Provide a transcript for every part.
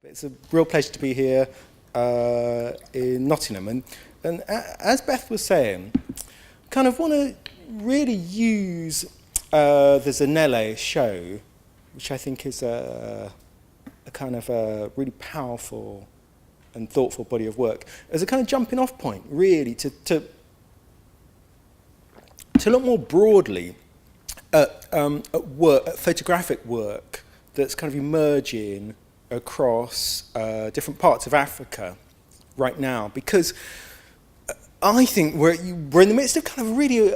It's a real pleasure to be here in Nottingham. And as Beth was saying, kind of want to really use the Zanele show, which I think is a kind of a really powerful and thoughtful body of work, as a kind of jumping off point, really, to look more broadly at work, at photographic work that's kind of emerging across different parts of Africa right now, because I think we're in the midst of kind of really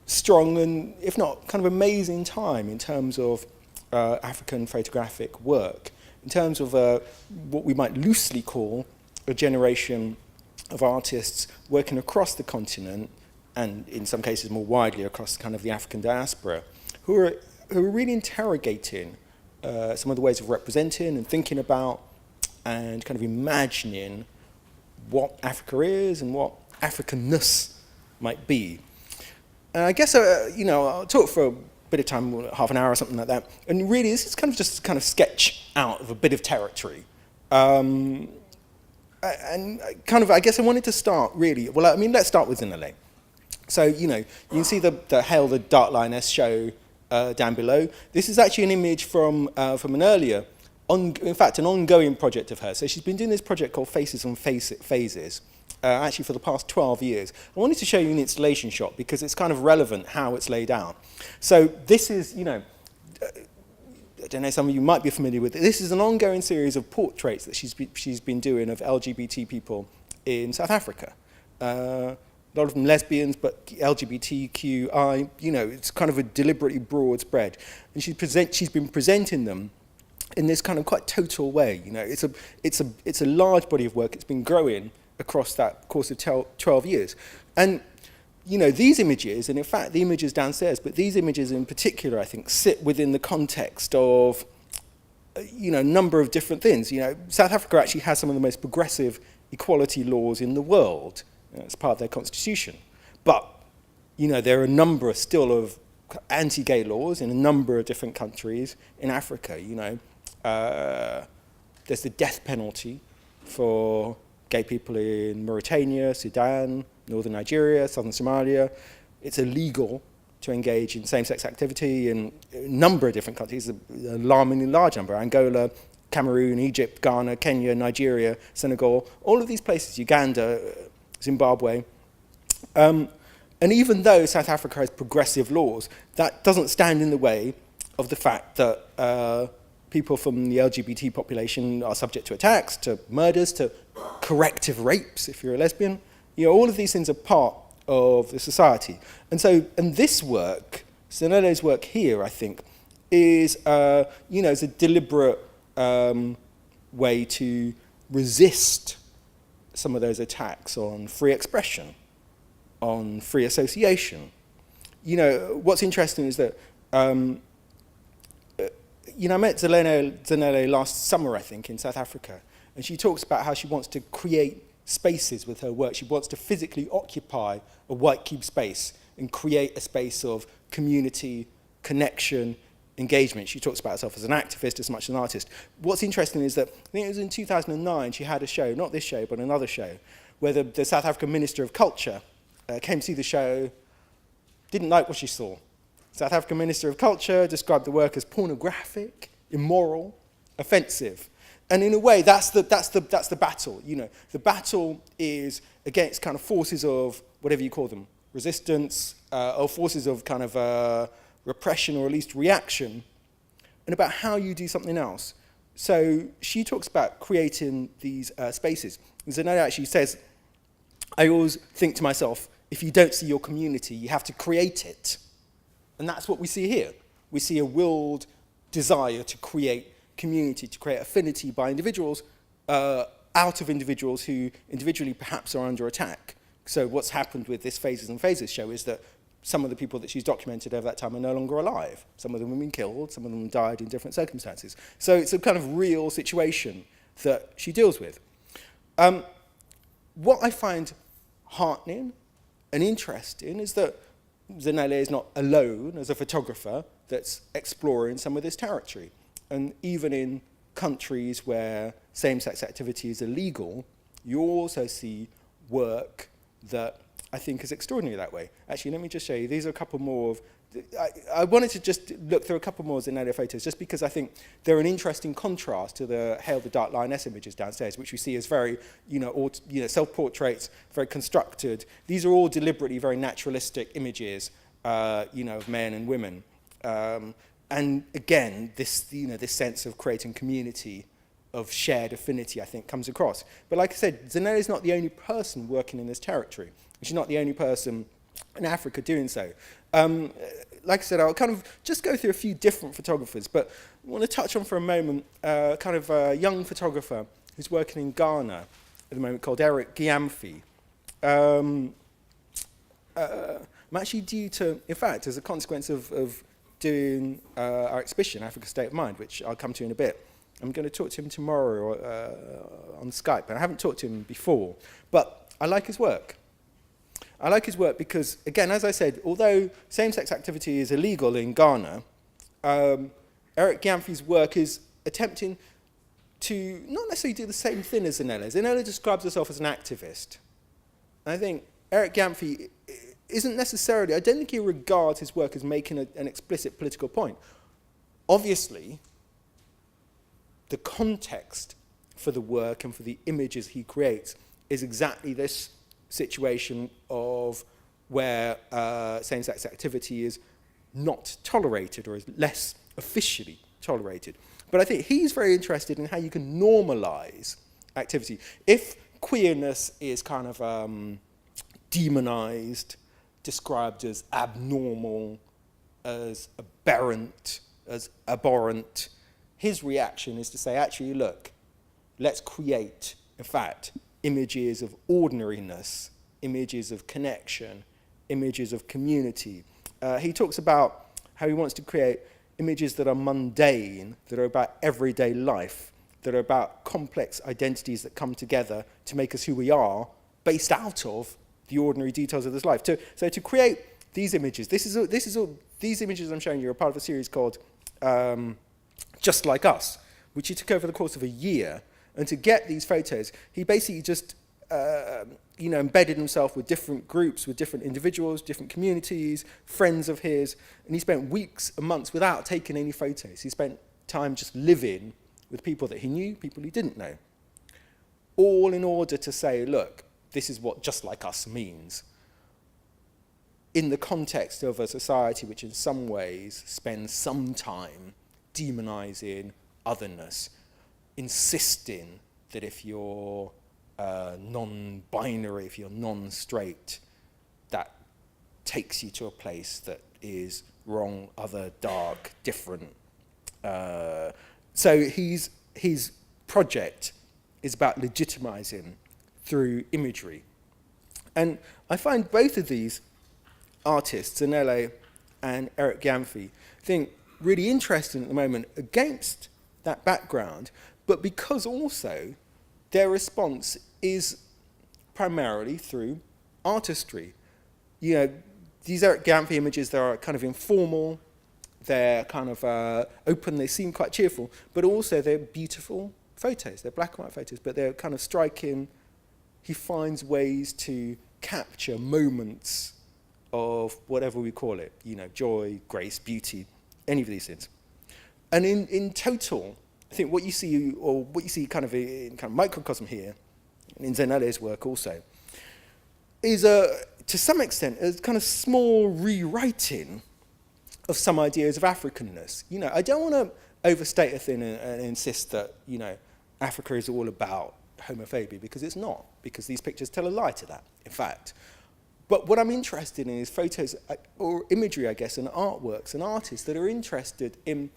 strong and, if not, kind of amazing time in terms of African photographic work, in terms of what we might loosely call a generation of artists working across the continent, and in some cases more widely across kind of the African diaspora, who are really interrogating some of the ways of representing and thinking about and kind of imagining what Africa is and what Africanness might be. And I guess, I'll talk for a bit of time, half an hour or something like that, and really this is kind of just kind of sketch out of a bit of territory. And kind of, I guess I wanted to start really, well, I mean, let's start with Zanele. So, you can see the Hail the Dark Lioness show down below. This is actually an image from an earlier, in fact, an ongoing project of hers. So she's been doing this project called Faces on Phases, actually for the past 12 years. I wanted to show you an installation shot because it's kind of relevant how it's laid out. So this is, I don't know, some of you might be familiar with it. This is an ongoing series of portraits that she's been doing of LGBT people in South Africa. A lot of them lesbians, but LGBTQI, it's kind of a deliberately broad spread. And she's been presenting them in this kind of quite total way. It's a large body of work. It's been growing across that course of 12 years. And, these images, and in fact the images downstairs, but these images in particular, I think, sit within the context of, a number of different things. South Africa actually has some of the most progressive equality laws in the world. It's part of their constitution. But, there are a number still of anti-gay laws in a number of different countries in Africa. There's the death penalty for gay people in Mauritania, Sudan, northern Nigeria, southern Somalia. It's illegal to engage in same-sex activity in a number of different countries, an alarmingly large number: Angola, Cameroon, Egypt, Ghana, Kenya, Nigeria, Senegal, all of these places, Uganda, Zimbabwe. And even though South Africa has progressive laws, that doesn't stand in the way of the fact that people from the LGBT population are subject to attacks, to murders, to corrective rapes if you're a lesbian. All of these things are part of the society. And this work, Zanele's work here, I think, is is a deliberate way to resist some of those attacks on free expression, on free association. What's interesting is that, I met Zanele last summer, I think, in South Africa, and she talks about how she wants to create spaces with her work. She wants to physically occupy a white cube space and create a space of community, connection, engagement. She talks about herself as an activist as much as an artist. What's interesting is that, I think it was in 2009, she had a show, not this show, but another show, where the South African Minister of Culture came to see the show, didn't like what she saw. South African Minister of Culture described the work as pornographic, immoral, offensive. And in a way, that's the battle. The battle is against kind of forces of, whatever you call them, resistance, or forces of kind of repression, or at least reaction, and about how you do something else. So she talks about creating these spaces. And Zanele actually says, I always think to myself, if you don't see your community, you have to create it. And that's what we see here. We see a willed desire to create community, to create affinity by individuals, out of individuals who individually perhaps are under attack. So what's happened with this Phases and Phases show is that some of the people that she's documented over that time are no longer alive. Some of them have been killed, some of them died in different circumstances. So it's a kind of real situation that she deals with. What I find heartening and interesting is that Zanele is not alone as a photographer that's exploring some of this territory. And even in countries where same-sex activity is illegal, you also see work that I think is extraordinary that way. Actually, let me just show you. These are a couple more of... I wanted to just look through a couple more Zanele photos just because I think they're an interesting contrast to the Hail the Dark Lioness images downstairs, which we see as very, self-portraits, very constructed. These are all deliberately very naturalistic images, of men and women. And again, this sense of creating community, of shared affinity, I think, comes across. But like I said, Zanele is not the only person working in this territory. She's not the only person in Africa doing so. Like I said, I'll kind of just go through a few different photographers, but I want to touch on for a moment kind of a young photographer who's working in Ghana at the moment called Eric Gyamfi. I'm actually due to, in fact, as a consequence of doing our exhibition, Africa's State of Mind, which I'll come to in a bit, I'm going to talk to him tomorrow on Skype, and I haven't talked to him before, but I like his work. I like his work because, again, as I said, although same-sex activity is illegal in Ghana, Eric Gyamfi's work is attempting to not necessarily do the same thing as Zanele. Zanele describes herself as an activist. And I think Eric Gyamfi isn't necessarily, I don't think he regards his work as making an explicit political point. Obviously, the context for the work and for the images he creates is exactly this situation of where same-sex activity is not tolerated or is less officially tolerated. But I think he's very interested in how you can normalize activity. If queerness is kind of demonized, described as abnormal, as aberrant, as abhorrent, his reaction is to say, actually, look, let's create, in fact, images of ordinariness, images of connection, images of community. He talks about how he wants to create images that are mundane, that are about everyday life, that are about complex identities that come together to make us who we are, based out of the ordinary details of this life. So to create these images, these images I'm showing you are part of a series called Just Like Us, which he took over the course of a year. And to get these photos, he basically just, embedded himself with different groups, with different individuals, different communities, friends of his, and he spent weeks and months without taking any photos. He spent time just living with people that he knew, people he didn't know, all in order to say, look, this is what Just Like Us means, in the context of a society which in some ways spends some time demonizing otherness, insisting that if you're non-binary, if you're non-straight, that takes you to a place that is wrong, other, dark, different. So his project is about legitimizing through imagery. And I find both of these artists, Zanele and Eric Gyamfi, I think really interesting at the moment against that background, but because also their response is primarily through artistry. These Eric Gyamfi images, they are kind of informal, they're kind of open, they seem quite cheerful, but also they're beautiful photos. They're black and white photos, but they're kind of striking. He finds ways to capture moments of whatever we call it, joy, grace, beauty, any of these things. And in total, I think what you see kind of in kind of microcosm here, and in Zanele's work also, is to some extent a kind of small rewriting of some ideas of Africanness. I don't want to overstate a thing and insist that Africa is all about homophobia, because it's not, because these pictures tell a lie to that, in fact. But what I'm interested in is photos or imagery, I guess, and artworks and artists that are interested in,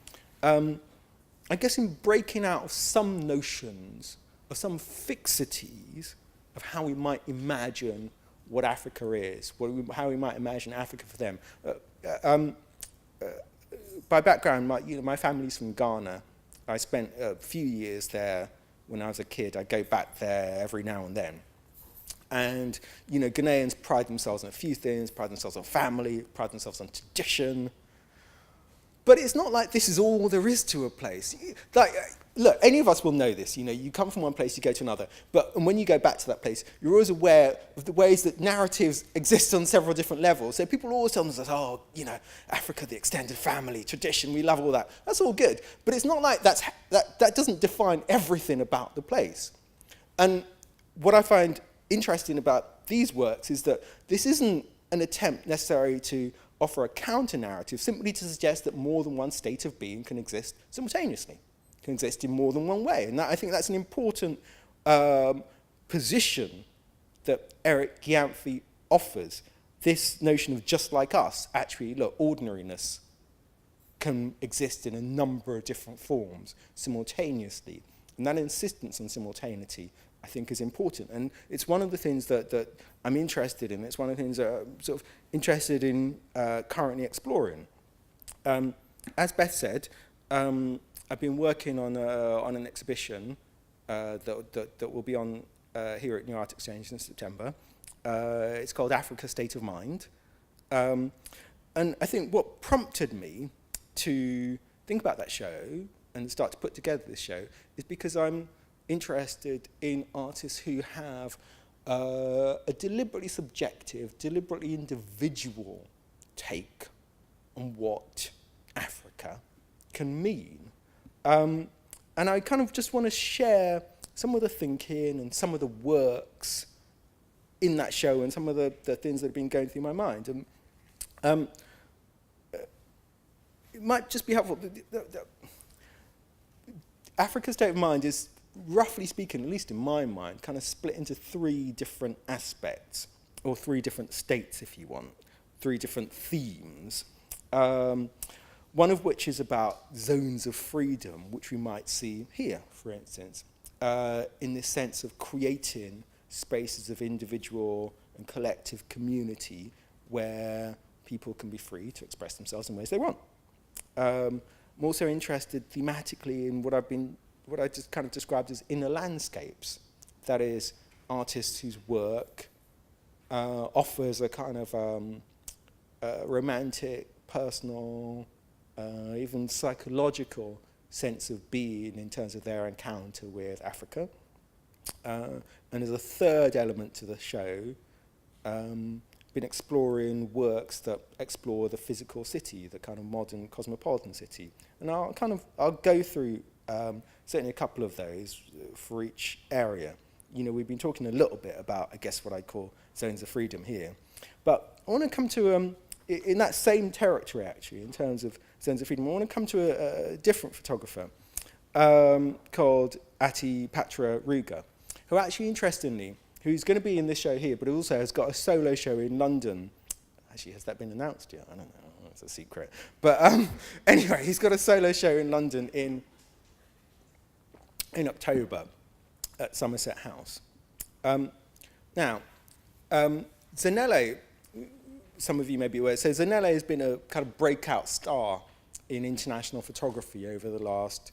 I guess, in breaking out of some notions, of some fixities of how we might imagine what Africa is, how we might imagine Africa for them. By background, my family's from Ghana. I spent a few years there when I was a kid. I go back there every now and then. And, Ghanaians pride themselves on a few things, pride themselves on family, pride themselves on tradition. But it's not like this is all there is to a place. Like, look, any of us will know this. You know, you come from one place, you go to another. And when you go back to that place, you're always aware of the ways that narratives exist on several different levels. So people always tell themselves, oh, you know, Africa, the extended family, tradition, we love all that. That's all good. But it's not like that doesn't define everything about the place. And what I find interesting about these works is that this isn't an attempt necessarily to offer a counter-narrative, simply to suggest that more than one state of being can exist simultaneously, can exist in more than one way. And I think that's an important position that Eric Jaffe offers, this notion of just like us. Actually, look, ordinariness can exist in a number of different forms simultaneously. And that insistence on simultaneity, I think, is important. And it's one of the things that I'm interested in. It's one of the things that I'm sort of interested in currently exploring. As Beth said, I've been working on an exhibition that will be on here at New Art Exchange in September. It's called Africa State of Mind. And I think what prompted me to think about that show and start to put together this show is because I'm interested in artists who have a deliberately subjective, deliberately individual take on what Africa can mean. And I kind of just want to share some of the thinking and some of the works in that show and some of the things that have been going through my mind. And it might just be helpful. Africa's State of Mind is, roughly speaking, at least in my mind, kind of split into three different aspects, or three different states, if you want, three different themes. One of which is about zones of freedom, which we might see here, for instance, in this sense of creating spaces of individual and collective community where people can be free to express themselves in ways they want. I'm also interested thematically in what I just kind of described as inner landscapes. That is, artists whose work offers a kind of romantic, personal, even psychological sense of being in terms of their encounter with Africa. And as a third element to the show, been exploring works that explore the physical city, the kind of modern cosmopolitan city. And I'll go through certainly a couple of those for each area. You know, we've been talking a little bit about, I guess, what I call zones of freedom here. But I want to come to, in that same territory, actually, in terms of zones of freedom, I want to come to a different photographer called Atipatra Ruga, who actually, interestingly, who's going to be in this show here, but also has got a solo show in London. Actually, has that been announced yet? I don't know. It's a secret. But anyway, he's got a solo show in London in October at Somerset House. Now, Zanele, some of you may be aware, so Zanele has been a kind of breakout star in international photography over the last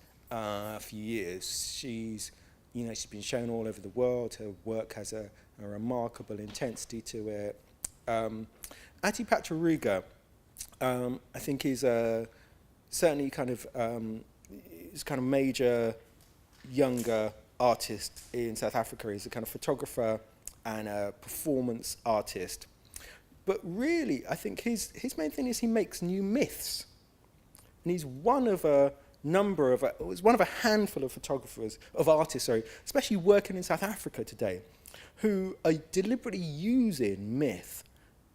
few years. She's been shown all over the world. Her work has a remarkable intensity to it. Atipatra Ruga, I think, is certainly kind of major younger artist in South Africa. He's a kind of photographer and a performance artist. But really, I think his main thing is he makes new myths. And he's one of a handful of photographers, of artists, especially working in South Africa today, who are deliberately using myth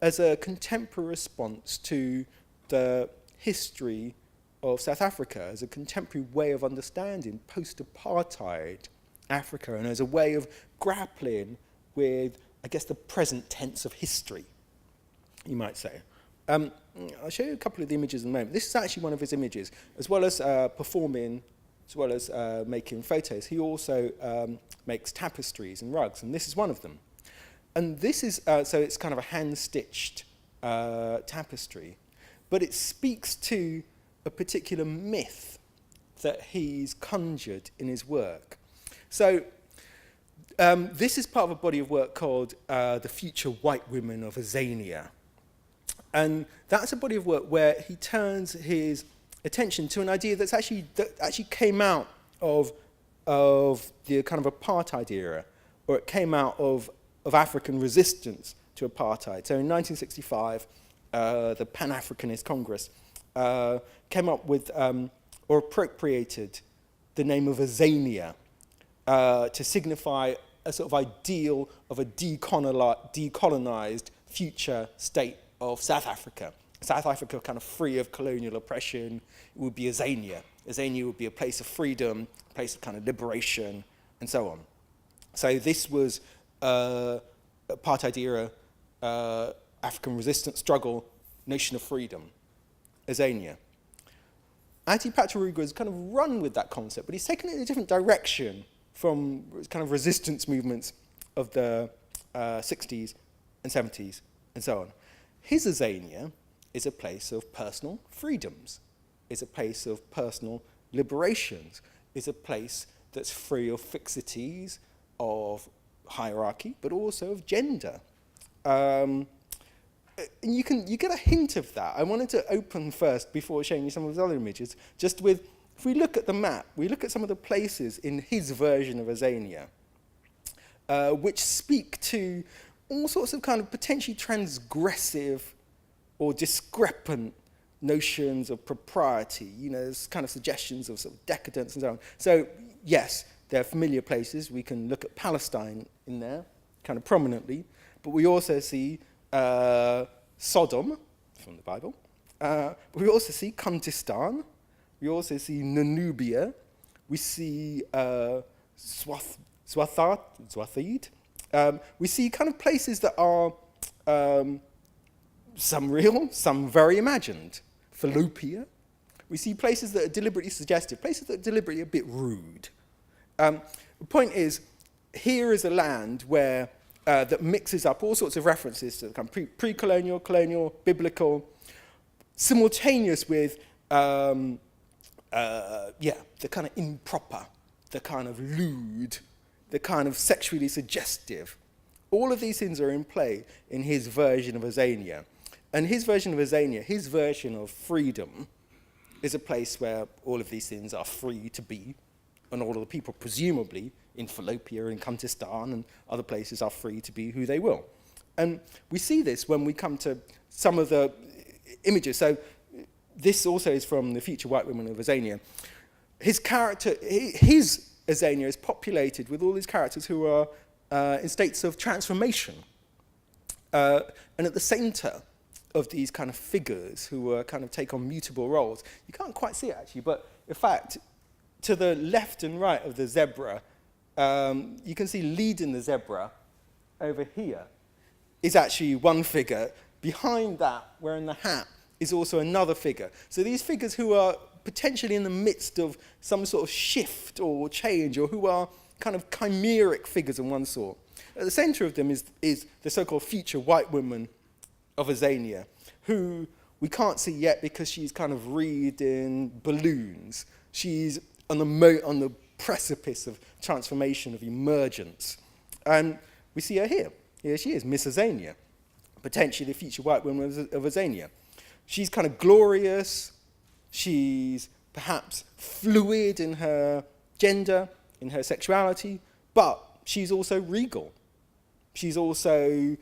as a contemporary response to the history of South Africa, as a contemporary way of understanding post-apartheid Africa, and as a way of grappling with, I guess, the present tense of history, you might say. I'll show you a couple of the images in a moment. This is actually one of his images. As well as performing, as well as making photos, he also makes tapestries and rugs, and this is one of them. And this is, so it's kind of a hand-stitched tapestry, but it speaks to a particular myth that he's conjured in his work. So this is part of a body of work called The Future White Women of Azania. And that's a body of work where he turns his attention to an idea that actually came out of the kind of apartheid era, or it came out of African resistance to apartheid. So in 1965, the Pan-Africanist Congress came up with, or appropriated, the name of Azania to signify a sort of ideal of a decolonized future state of South Africa. South Africa kind of free of colonial oppression. It would be Azania. Azania would be a place of freedom, a place of kind of liberation, and so on. So this was apartheid era, African resistance struggle, notion of freedom, Azania. Patra Ruga has kind of run with that concept, but he's taken it in a different direction from kind of resistance movements of the 60s and 70s and so on. His Azania is a place of personal freedoms, is a place of personal liberations, is a place that's free of fixities, of hierarchy, but also of gender. And you get a hint of that. I wanted to open first, before showing you some of his other images, just with, if we look at the map, we look at some of the places in his version of Azania, which speak to all sorts of kind of potentially transgressive or discrepant notions of propriety. You know, there's kind of suggestions of sort of decadence and so on. So, yes, they're familiar places. We can look at Palestine in there, kind of prominently, but we also see Sodom, from the Bible. But we also see Kurdistan. We also see Nanubia. We see Swathed. We see kind of places that are some real, some very imagined. Fallopia. We see places that are deliberately suggestive, places that are deliberately a bit rude. The point is, here is a land where that mixes up all sorts of references to kind of pre-colonial, colonial, biblical, simultaneous with the kind of improper, the kind of lewd, the kind of sexually suggestive. All of these things are in play in his version of Azania. And his version of Azania, his version of freedom, is a place where all of these things are free to be, and all of the people, presumably, in Fallopia and Kurdistan and other places, are free to be who they will. And we see this when we come to some of the images. So this also is from The Future White Women of Azania. His Azania is populated with all these characters who are in states of transformation. And at the center of these kind of figures who kind of take on mutable roles, you can't quite see it actually, but in fact, to the left and right of the zebra, you can see leading the zebra over here is actually one figure. Behind that, wearing the hat, is also another figure. So these figures who are potentially in the midst of some sort of shift or change, or who are kind of chimeric figures of one sort. At the center of them is the so-called future white woman of Azania, who we can't see yet because she's kind of reading balloons. She's on the precipice of transformation, of emergence. And we see her here. Here she is, Miss Azania, potentially the future white woman of Azania. She's kind of glorious. She's perhaps fluid in her gender, in her sexuality, but she's also regal. She's also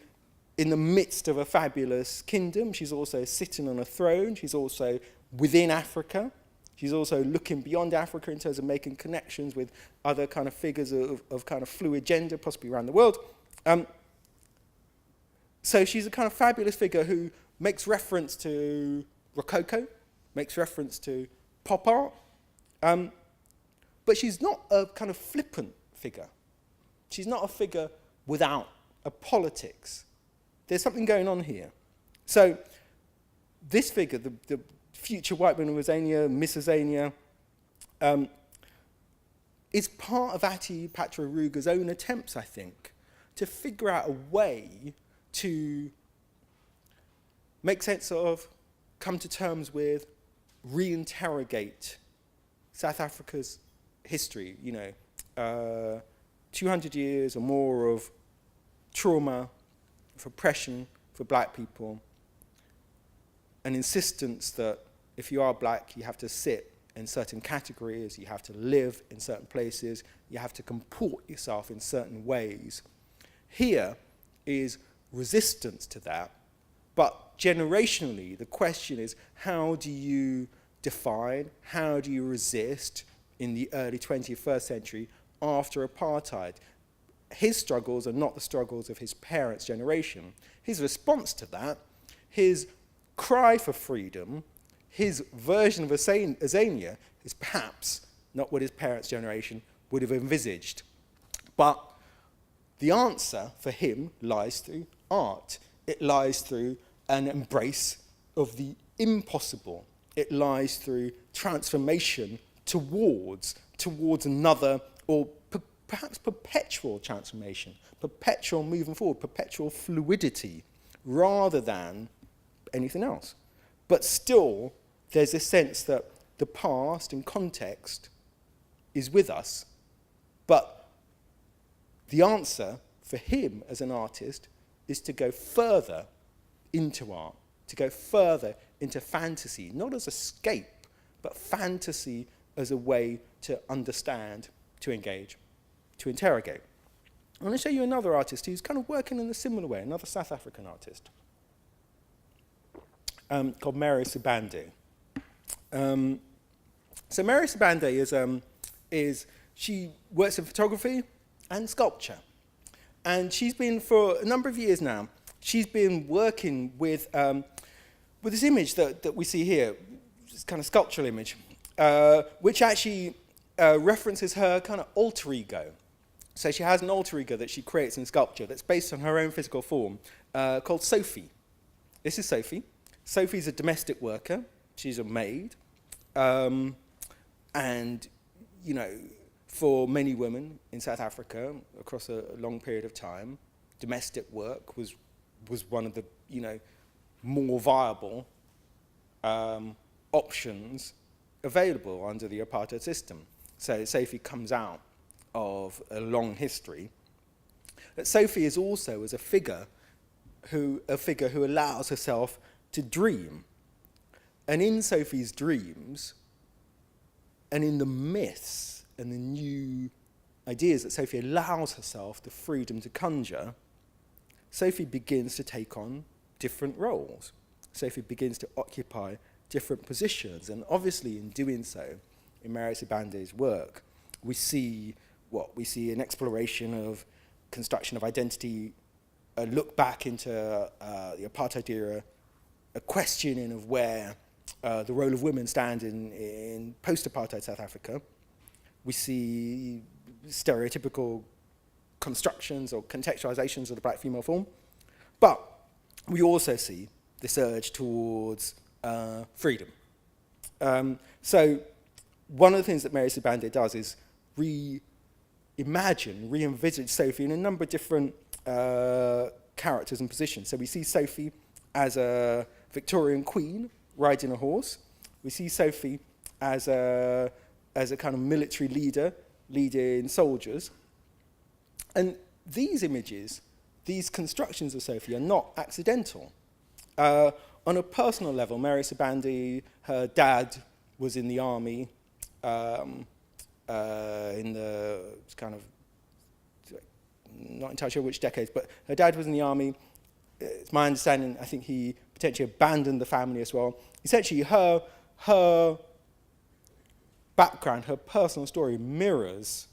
in the midst of a fabulous kingdom. She's also sitting on a throne. She's also within Africa. She's also looking beyond Africa in terms of making connections with other kind of figures of kind of fluid gender, possibly around the world. So she's a kind of fabulous figure who makes reference to Rococo, makes reference to pop art, but she's not a kind of flippant figure. She's not a figure without a politics. There's something going on here. So this figure, the future white woman of Azania, Miss Azania, is part of Patra Ruga's own attempts, I think, to figure out a way to make sense of, come to terms with, reinterrogate South Africa's history, 200 years or more of trauma, of oppression for black people, an insistence that if you are black, you have to sit in certain categories, you have to live in certain places, you have to comport yourself in certain ways. Here is resistance to that, but generationally, the question is, how do you define, how do you resist in the early 21st century after apartheid? His struggles are not the struggles of his parents' generation. His response to that, his cry for freedom, his version of Azania is perhaps not what his parents' generation would have envisaged. But the answer for him lies through art. It lies through an embrace of the impossible. It lies through transformation towards another, or perhaps perpetual transformation, perpetual moving forward, perpetual fluidity, rather than anything else. But still, there's a sense that the past and context is with us, but the answer for him as an artist is to go further into art, to go further into fantasy, not as escape, but fantasy as a way to understand, to engage, to interrogate. I want to show you another artist who's kind of working in a similar way, another South African artist, called Marisa Bandung. So Marisa Bandung she works in photography and sculpture. And she's been, for a number of years now, she's been working with this image that we see here, this kind of sculptural image, which actually references her kind of alter ego. So she has an alter ego that she creates in sculpture that's based on her own physical form, called Sophie. This is Sophie. Sophie's a domestic worker. She's a maid. And, you know, for many women in South Africa, across a long period of time, domestic work was one of the, you know, more viable options available under the apartheid system. So Sophie comes out of a long history. But Sophie is also as a figure who allows herself to dream. And in Sophie's dreams, and in the myths and the new ideas that Sophie allows herself the freedom to conjure, Sophie begins to take on different roles. Sophie begins to occupy different positions. And obviously in doing so, in Marisa Bandung's work, we see an exploration of construction of identity, a look back into the apartheid era, a questioning of where the role of women stand in post-apartheid South Africa. We see stereotypical constructions or contextualizations of the black female form. But we also see this urge towards freedom. So one of the things that Marisa Bandung does is re-envisage Sophie in a number of different characters and positions. So we see Sophie as a Victorian queen riding a horse. We see Sophie as a kind of military leader leading soldiers. And these images, these constructions of Sophie are not accidental. On a personal level, Marisa Bandung, her dad was in the army in the kind of, not entirely sure which decades, but her dad was in the army. It's my understanding, I think he potentially abandoned the family as well. Essentially, her background, her personal story mirrors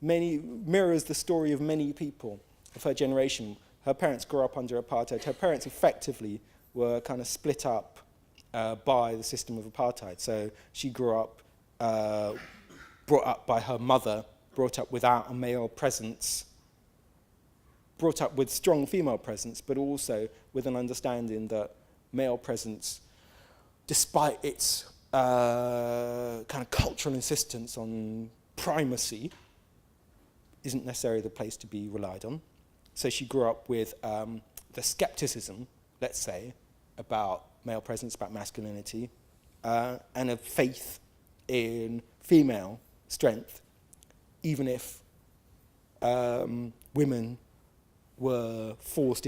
the story of many people of her generation. Her parents grew up under apartheid. Her parents effectively were kind of split up by the system of apartheid. So she grew up, brought up by her mother, brought up without a male presence, brought up with strong female presence, but also with an understanding that male presence, despite its kind of cultural insistence on primacy, isn't necessarily the place to be relied on. So she grew up with the skepticism, let's say, about male presence, about masculinity, and a faith in female strength, even if women were forced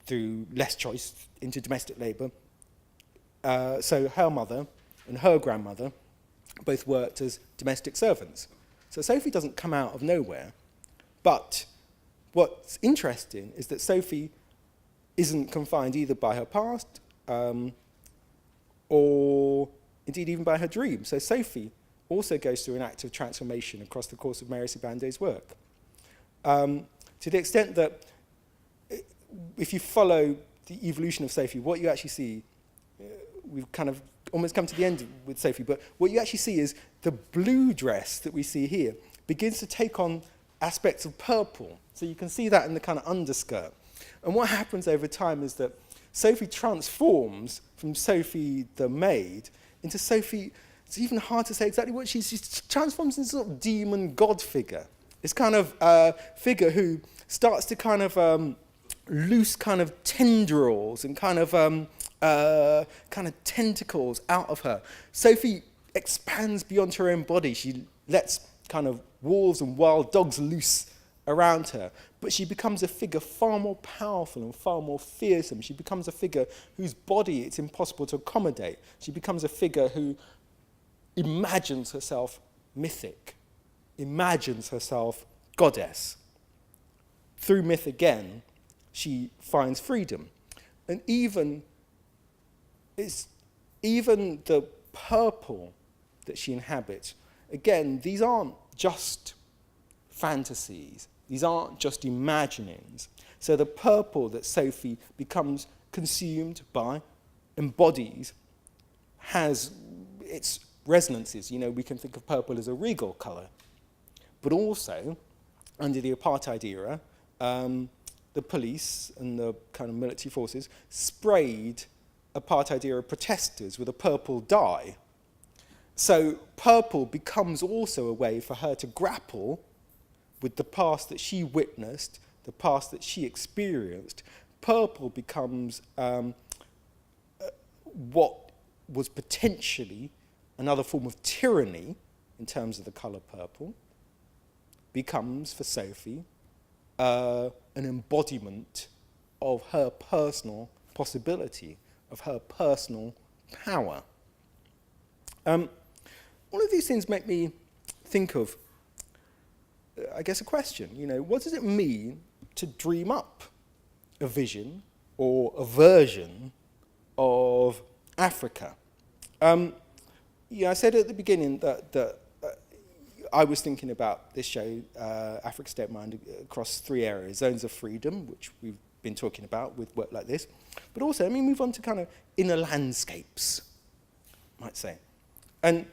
through less choice, into domestic labour. So her mother, and her grandmother both worked as domestic servants. So Sophie doesn't come out of nowhere. But what's interesting is that Sophie isn't confined either by her past or indeed even by her dreams. So Sophie also goes through an active transformation across the course of Marisa Bandung's work. To the extent that if you follow the evolution of Sophie, what you actually see, we've kind of almost come to the end with Sophie, but what you actually see is the blue dress that we see here begins to take on aspects of purple. So you can see that in the kind of underskirt. And what happens over time is that Sophie transforms from Sophie the maid into Sophie, it's even hard to say exactly what she transforms into a sort of demon god figure. This kind of figure who starts to kind of loose kind of tendrils and kind of tentacles out of her. Sophie expands beyond her own body. She lets kind of wolves and wild dogs loose around her. But she becomes a figure far more powerful and far more fearsome. She becomes a figure whose body it's impossible to accommodate. She becomes a figure who imagines herself mythic, imagines herself goddess. Through myth again, she finds freedom. And even the purple that she inhabits, again, these aren't just fantasies. These aren't just imaginings. So the purple that Sophie becomes consumed by, embodies, has its resonances. You know, we can think of purple as a regal colour. But also, under the apartheid era, the police and the kind of military forces sprayed apartheid era protesters with a purple dye. So purple becomes also a way for her to grapple with the past that she witnessed, the past that she experienced. Purple becomes what was potentially another form of tyranny in terms of the colour purple, becomes for Sophie an embodiment of her personal possibility, of her personal power. All of these things make me think of, I guess, a question. You know, what does it mean to dream up a vision or a version of Africa? I said at the beginning that I was thinking about this show, Africa State of Mind, across three areas: zones of freedom, which we've been talking about with work like this, but also, let me move on to kind of inner landscapes, I might say. And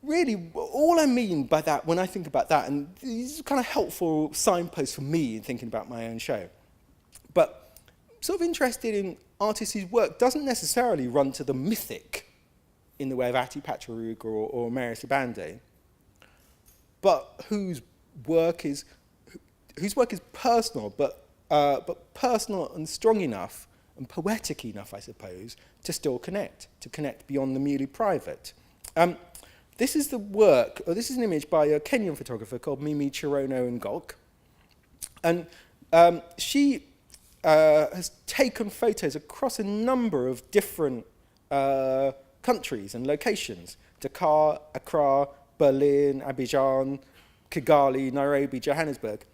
really, all I mean by that, when I think about that, and these are kind of helpful signposts for me in thinking about my own show, but sort of interested in artists whose work doesn't necessarily run to the mythic in the way of Ati Pacharug or Marisa Bandung, but whose work is personal, but personal and strong enough and poetic enough, I suppose, to still connect beyond the merely private. This is an image by a Kenyan photographer called Mimi Chirono Ngok. And she has taken photos across a number of different countries and locations: Dakar, Accra, Berlin, Abidjan, Kigali, Nairobi, Johannesburg.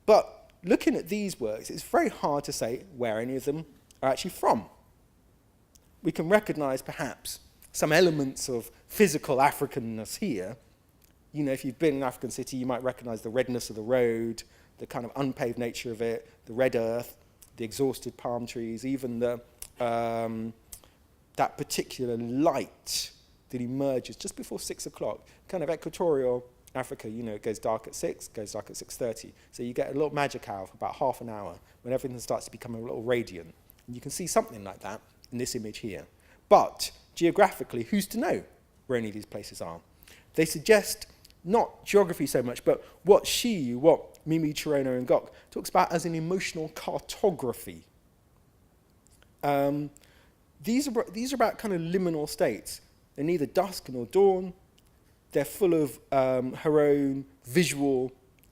But looking at these works, it's very hard to say where any of them are actually from. We can recognize perhaps some elements of physical Africanness here. You know, if you've been in an African city, you might recognize the redness of the road, the kind of unpaved nature of it, the red earth, the exhausted palm trees, even that particular light that emerges just before 6 o'clock, kind of equatorial Africa, you know, it goes dark at 6, goes dark at 6:30. So you get a little magic hour for about half an hour when everything starts to become a little radiant. And you can see something like that in this image here. But geographically, who's to know where any of these places are? They suggest not geography so much, but what Mimi Chirono Ngok talks about as an emotional cartography. These are about kind of liminal states. They're neither dusk nor dawn. They're full of her own visual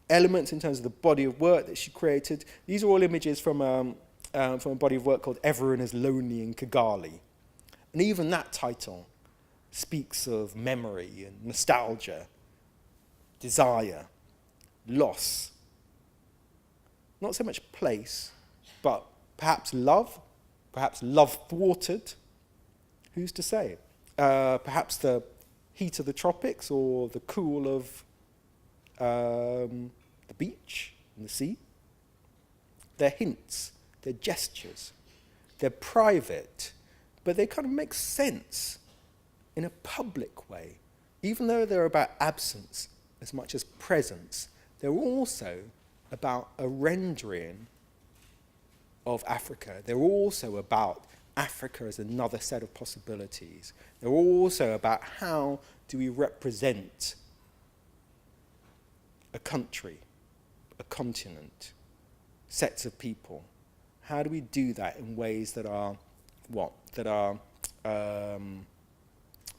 elements in terms of the body of work that she created. These are all images from a body of work called Everyone is Lonely in Kigali. And even that title speaks of memory and nostalgia, desire, loss. Not so much place, but perhaps love thwarted. Who's to say? Perhaps the heat of the tropics or the cool of the beach and the sea. They're hints, they're gestures, they're private, but they kind of make sense in a public way. Even though they're about absence as much as presence, they're also about a rendering of Africa. They're also about Africa as another set of possibilities. They're also about how do we represent a country, a continent, sets of people. How do we do that in ways that are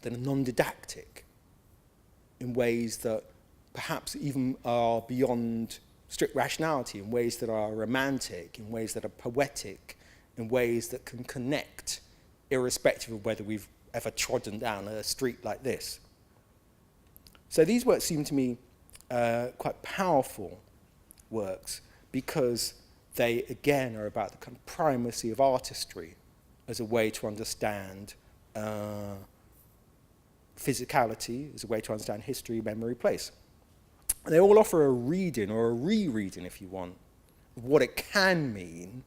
non-didactic, in ways that perhaps even are beyond strict rationality, in ways that are romantic, in ways that are poetic, in ways that can connect, irrespective of whether we've ever trodden down a street like this. So these works seem to me quite powerful works because they, again, are about the kind of primacy of artistry as a way to understand physicality, as a way to understand history, memory, place. And they all offer a reading, or a rereading, if you want, of what it can mean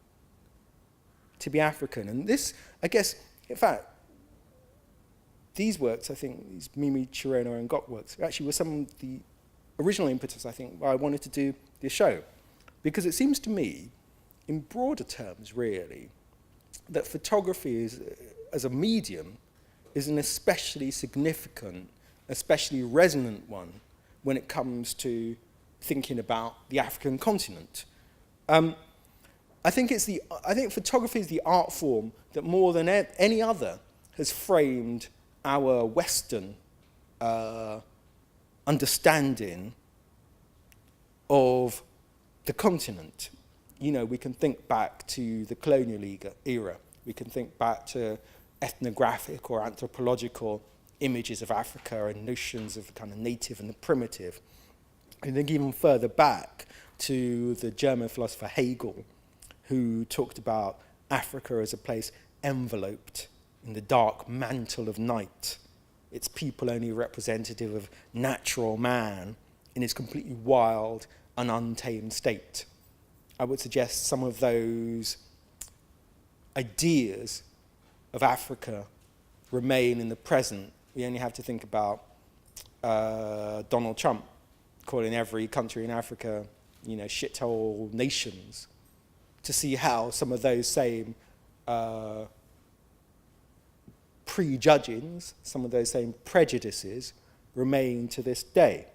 to be African. And this, I guess, in fact, these works, I think, these Mimi Chirona and Gok works, actually were some of the original impetus, I think, why I wanted to do this show. Because it seems to me, in broader terms, really, that photography is, as a medium, is an especially significant, especially resonant one when it comes to thinking about the African continent. I think photography is the art form that more than any other has framed our Western understanding of the continent. You know, we can think back to the colonial era. We can think back to ethnographic or anthropological images of Africa and notions of the kind of native and the primitive. And think even further back to the German philosopher Hegel, who talked about Africa as a place enveloped in the dark mantle of night, its people only representative of natural man in his completely wild and untamed state. I would suggest some of those ideas of Africa remain in the present. We only have to think about Donald Trump calling every country in Africa, shithole nations, to see how some of those same prejudgings, some of those same prejudices remain to this day.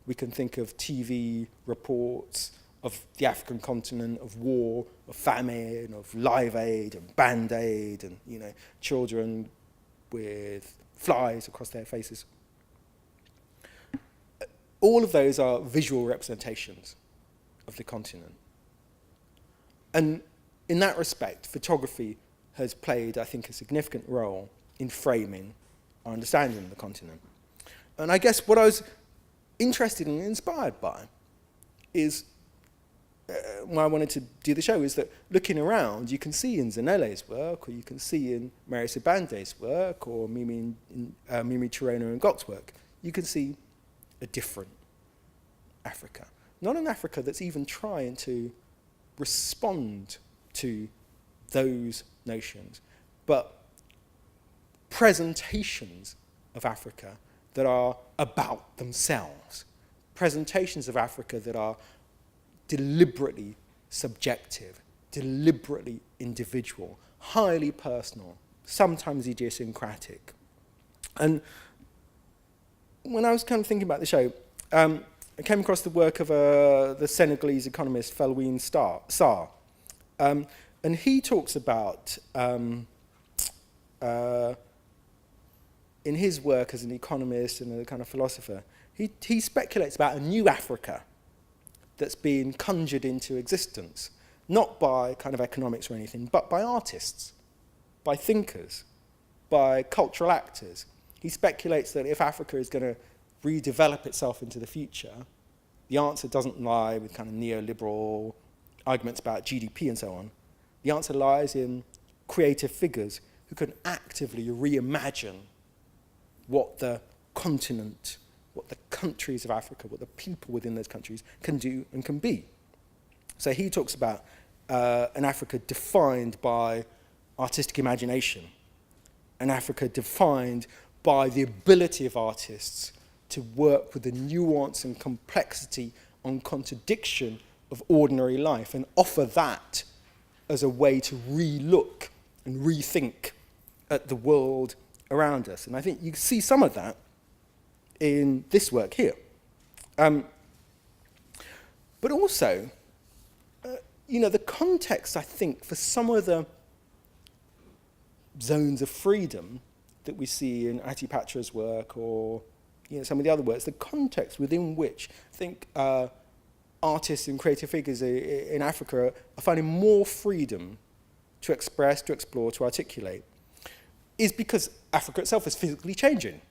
We can think of TV reports of the African continent, of war, of famine, of Live Aid and Band Aid, and children with flies across their faces. All of those are visual representations of the continent. And in that respect, photography has played, I think, a significant role in framing our understanding of the continent. And I guess what I was interested and inspired by is, why I wanted to do the show, is that looking around, you can see in Zanele's work, or you can see in Marisa Bandung's work, or Mimi Chirona and Gok's work, you can see a different Africa. Not an Africa that's even trying to respond to those notions, but presentations of Africa that are about themselves, presentations of Africa that are deliberately subjective, deliberately individual, highly personal, sometimes idiosyncratic. And when I was kind of thinking about the show, I came across the work of the Senegalese economist Felwine Sarr. And he talks about, in his work as an economist and a kind of philosopher, he speculates about a new Africa that's being conjured into existence, not by kind of economics or anything, but by artists, by thinkers, by cultural actors, He speculates that if Africa is going to redevelop itself into the future, the answer doesn't lie with kind of neoliberal arguments about GDP and so on. The answer lies in creative figures who can actively reimagine what the continent, what the countries of Africa, what the people within those countries can do and can be. So he talks about an Africa defined by artistic imagination, an Africa defined by the ability of artists to work with the nuance and complexity and contradiction of ordinary life and offer that as a way to re-look and rethink at the world around us. And I think you see some of that in this work here. But also, the context, I think, for some of the zones of freedom that we see in Atipatra's work or some of the other works, the context within which I think artists and creative figures in Africa are finding more freedom to express, to explore, to articulate, is because Africa itself is physically changing.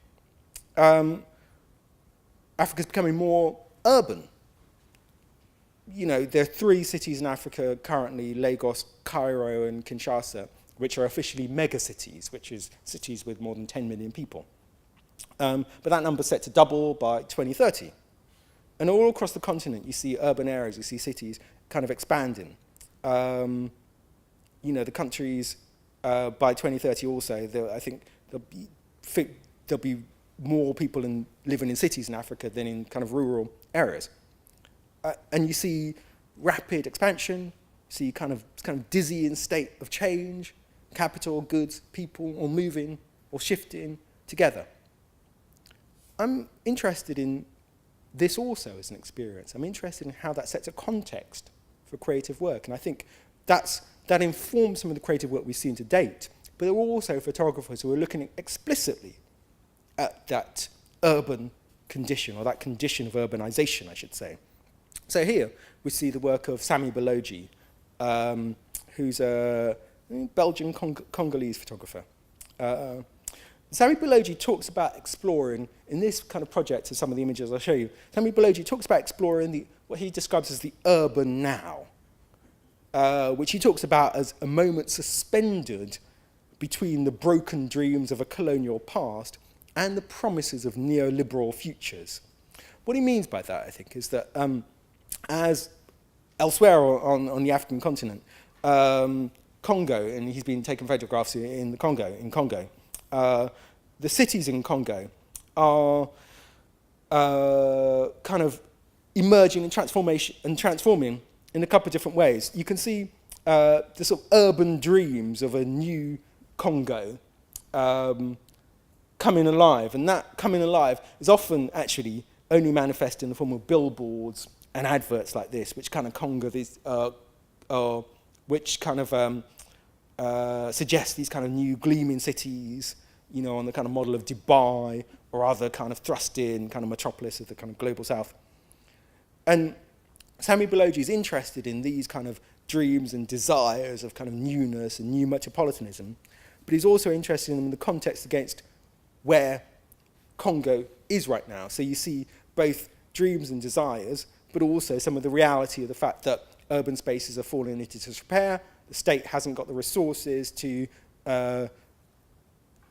Africa's becoming more urban. There are 3 cities in Africa currently, Lagos, Cairo, and Kinshasa, which are officially megacities, which is cities with more than 10 million people. But that number's set to double by 2030. And all across the continent, you see urban areas, you see cities kind of expanding. The countries, by 2030 also, I think there'll be more people living in cities in Africa than in kind of rural areas. And you see rapid expansion, you see kind of dizzying state of change, capital, goods, people, all moving or shifting together. I'm interested in this also as an experience. I'm interested in how that sets a context for creative work. And I think that informs some of the creative work we've seen to date. But there are also photographers who are looking explicitly at that urban condition, or that condition of urbanization, I should say. So here we see the work of Sami Balogi, who's a Belgian Congolese photographer. Sami Balogi talks about exploring, in this kind of project, as some of the images I'll show you, Sami Balogi talks about exploring what he describes as the urban now, which he talks about as a moment suspended between the broken dreams of a colonial past and the promises of neoliberal futures. What he means by that, I think, is that as elsewhere on the African continent, Congo, and he's been taking photographs in Congo, the cities in Congo are kind of emerging and transforming in a couple of different ways. You can see the sort of urban dreams of a new Congo coming alive, and that coming alive is often actually only manifest in the form of billboards and adverts like this, which kind of conjure these, which kind of suggest these kind of new gleaming cities, on the kind of model of Dubai or other kind of thrust-in kind of metropolis of the kind of global south. And Sami Balogi is interested in these kind of dreams and desires of kind of newness and new metropolitanism, but he's also interested in the context against where Congo is right now. So you see both dreams and desires, but also some of the reality of the fact that urban spaces are falling into disrepair, the state hasn't got the resources to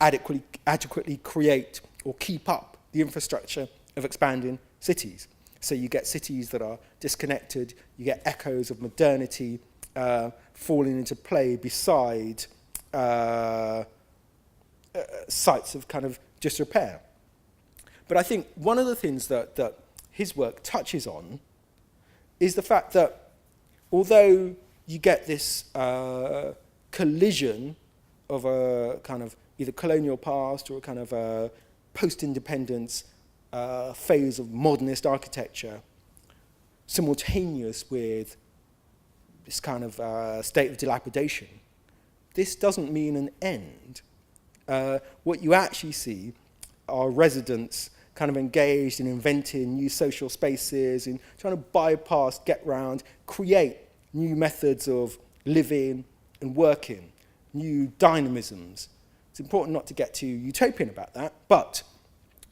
adequately create or keep up the infrastructure of expanding cities. So you get cities that are disconnected, you get echoes of modernity falling into play beside sites of kind of disrepair. But I think one of the things that his work touches on is the fact that although you get this collision of a kind of either colonial past or a kind of a post-independence phase of modernist architecture, simultaneous with this kind of state of dilapidation, this doesn't mean an end. What you actually see are residents kind of engaged in inventing new social spaces, in trying to bypass, get round, create new methods of living and working, new dynamisms. It's important not to get too utopian about that, but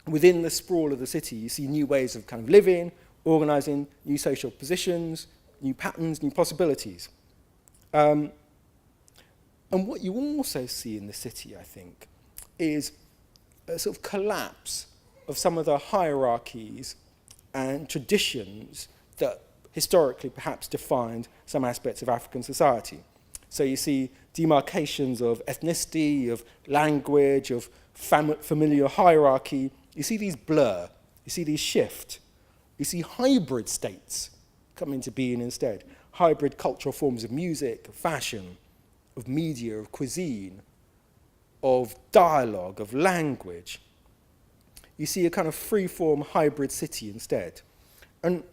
within the sprawl of the city, you see new ways of kind of living, organising, new social positions, new patterns, new possibilities. And what you also see in the city, I think, is a sort of collapse of some of the hierarchies and traditions that historically perhaps defined some aspects of African society. So you see demarcations of ethnicity, of language, of familial hierarchy. You see these blur, you see these shift. You see hybrid states come into being instead. Hybrid cultural forms of music, of fashion, of media, of cuisine, of dialogue, of language. You see a kind of free-form hybrid city instead. And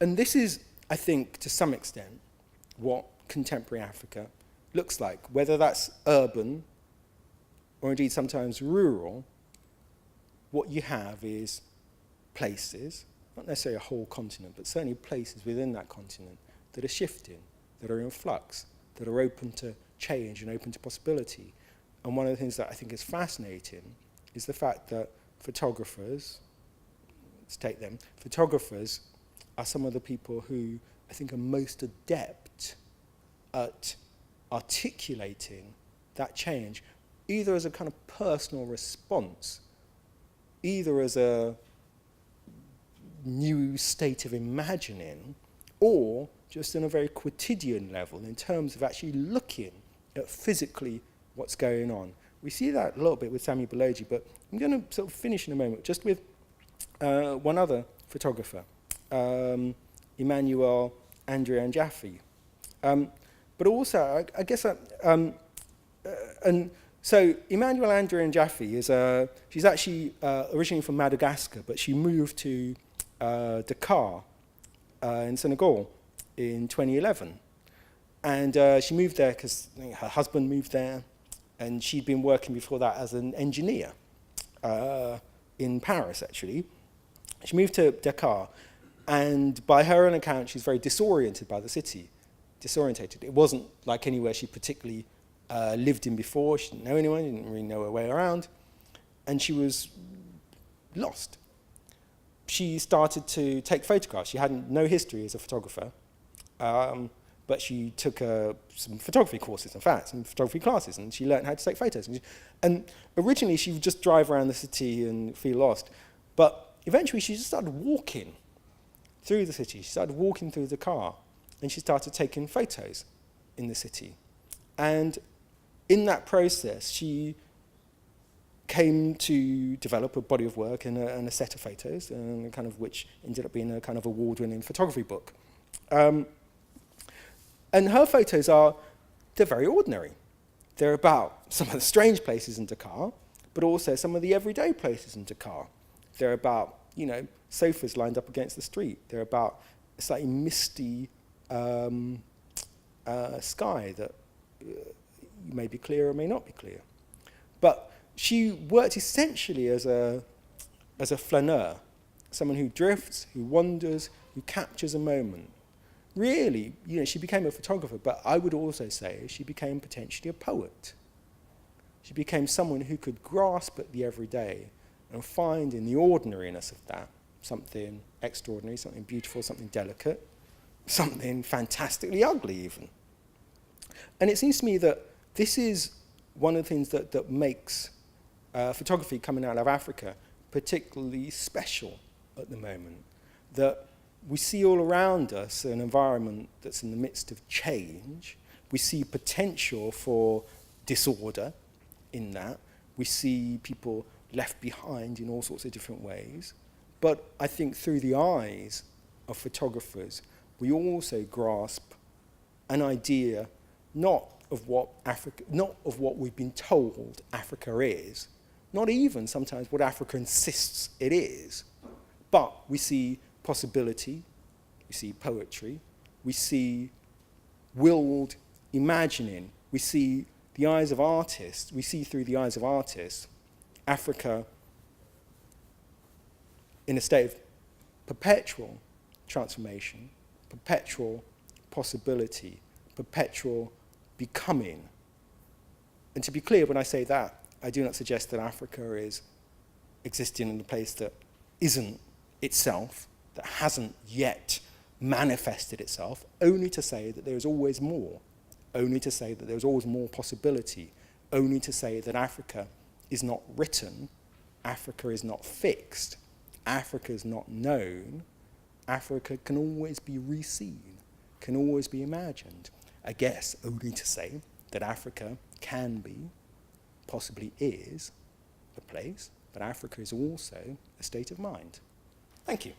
this is, I think, to some extent, what contemporary Africa looks like. Whether that's urban or indeed sometimes rural, what you have is places, not necessarily a whole continent, but certainly places within that continent that are shifting, that are in flux, that are open to change and open to possibility. And one of the things that I think is fascinating is the fact that photographers, let's take them, photographers are some of the people who I think are most adept at articulating that change, either as a kind of personal response, either as a new state of imagining, or just on a very quotidian level in terms of actually looking at physically what's going on. We see that a little bit with Sami Balogi, but I'm going to sort of finish in a moment just with one other photographer, Emmanuel, Andrea and Jaffe. But also, I guess, and so Emmanuel, Andrea and Jaffe is, she's actually originally from Madagascar, but she moved to Dakar in Senegal in 2011. And she moved there because her husband moved there, and she'd been working before that as an engineer in Paris, actually. She moved to Dakar, and by her own account, she's very disoriented by the city, disorientated. It wasn't like anywhere she particularly lived in before. She didn't know anyone, didn't really know her way around, and she was lost. She started to take photographs. She had no history as a photographer, but she took some photography courses, in fact, some photography classes, and she learned how to take photos. And originally, she would just drive around the city and feel lost. But eventually, she just started walking through the city. She started walking through the car, and she started taking photos in the city. And in that process, she came to develop a body of work and a set of photos, and kind of which ended up being a kind of award-winning photography book. And her photos they're very ordinary. They're about some of the strange places in Dakar, but also some of the everyday places in Dakar. They're about, sofas lined up against the street. They're about a slightly misty sky that may be clear or may not be clear. But she worked essentially as a flaneur, someone who drifts, who wanders, who captures a moment. Really, she became a photographer, but I would also say she became potentially a poet. She became someone who could grasp at the everyday and find in the ordinariness of that something extraordinary, something beautiful, something delicate, something fantastically ugly even. And it seems to me that this is one of the things that makes photography coming out of Africa particularly special at the moment, that we see all around us an environment that's in the midst of change. We see potential for disorder in that. We see people left behind in all sorts of different ways. But I think through the eyes of photographers, we also grasp an idea not of what we've been told Africa is, not even sometimes what Africa insists it is, but we see possibility, we see poetry, we see willed imagining, we see the eyes of artists, we see through the eyes of artists Africa in a state of perpetual transformation, perpetual possibility, perpetual becoming, And to be clear, when I say that, I do not suggest that Africa is existing in a place that isn't itself, that hasn't yet manifested itself, only to say that there is always more, only to say that there's always more possibility, only to say that Africa is not written, Africa is not fixed, Africa is not known, Africa can always be re-seen, can always be imagined. I guess only to say that Africa can be, possibly is, a place, but Africa is also a state of mind. Thank you.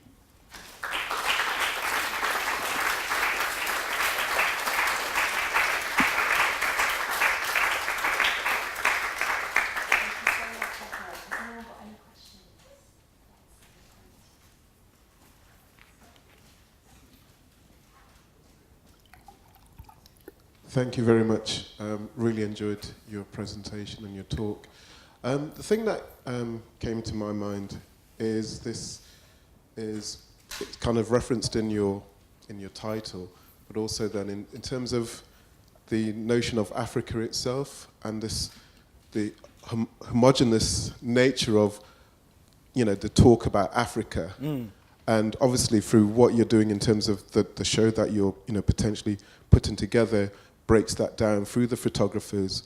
Thank you very much. Really enjoyed your presentation and your talk. The thing that came to my mind is it's kind of referenced in your title, but also then in terms of the notion of Africa itself and the homogeneous nature of, the talk about Africa. And obviously through what you're doing in terms of the show that you're potentially putting together, breaks that down through the photographers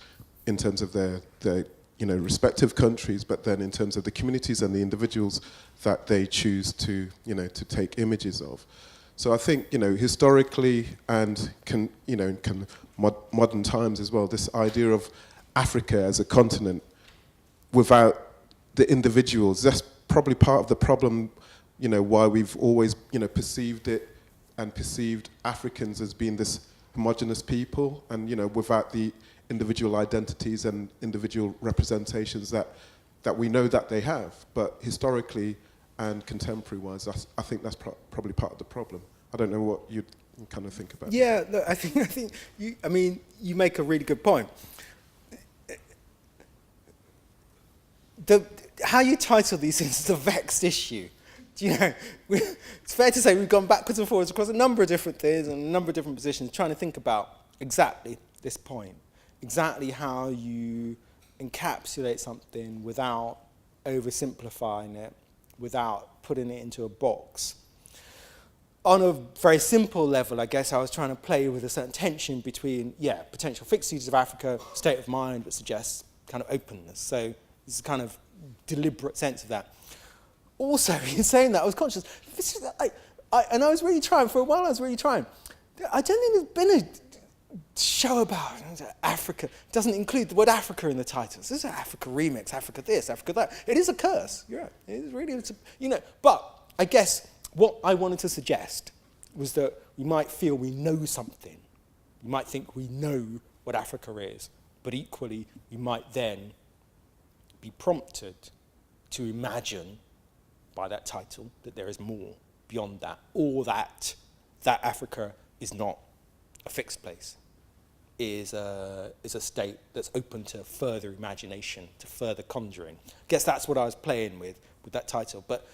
in terms of their respective countries, but then in terms of the communities and the individuals that they choose to take images of. So I think historically and modern times as well, this idea of Africa as a continent without the individuals, that's probably part of the problem, why we've always perceived it and perceived Africans as being this homogenous people, and without the individual identities and individual representations that we know that they have. But historically and contemporary-wise, I think that's probably part of the problem. I don't know what you kind of think about. Yeah, look, I think you make a really good point. How you title these things is a vexed issue. It's fair to say we've gone backwards and forwards across a number of different things and a number of different positions, trying to think about exactly this point, exactly how you encapsulate something without oversimplifying it, without putting it into a box. On a very simple level, I guess I was trying to play with a certain tension between, potential fixed of Africa, state of mind, which suggests kind of openness. So this is a kind of deliberate sense of that. Also, in saying that, I was conscious, and I was really trying, for a while I was really trying. I don't think there's been a show about Africa. It doesn't include the word Africa in the titles. This is an Africa remix, Africa this, Africa that. It is a curse, you're right. It is really, but I guess what I wanted to suggest was that we might feel we know something. We might think we know what Africa is, but equally we might then be prompted to imagine by that title that there is more beyond that, or that Africa is not a fixed place, is a state that's open to further imagination, to further conjuring. I guess that's what I was playing with that title. But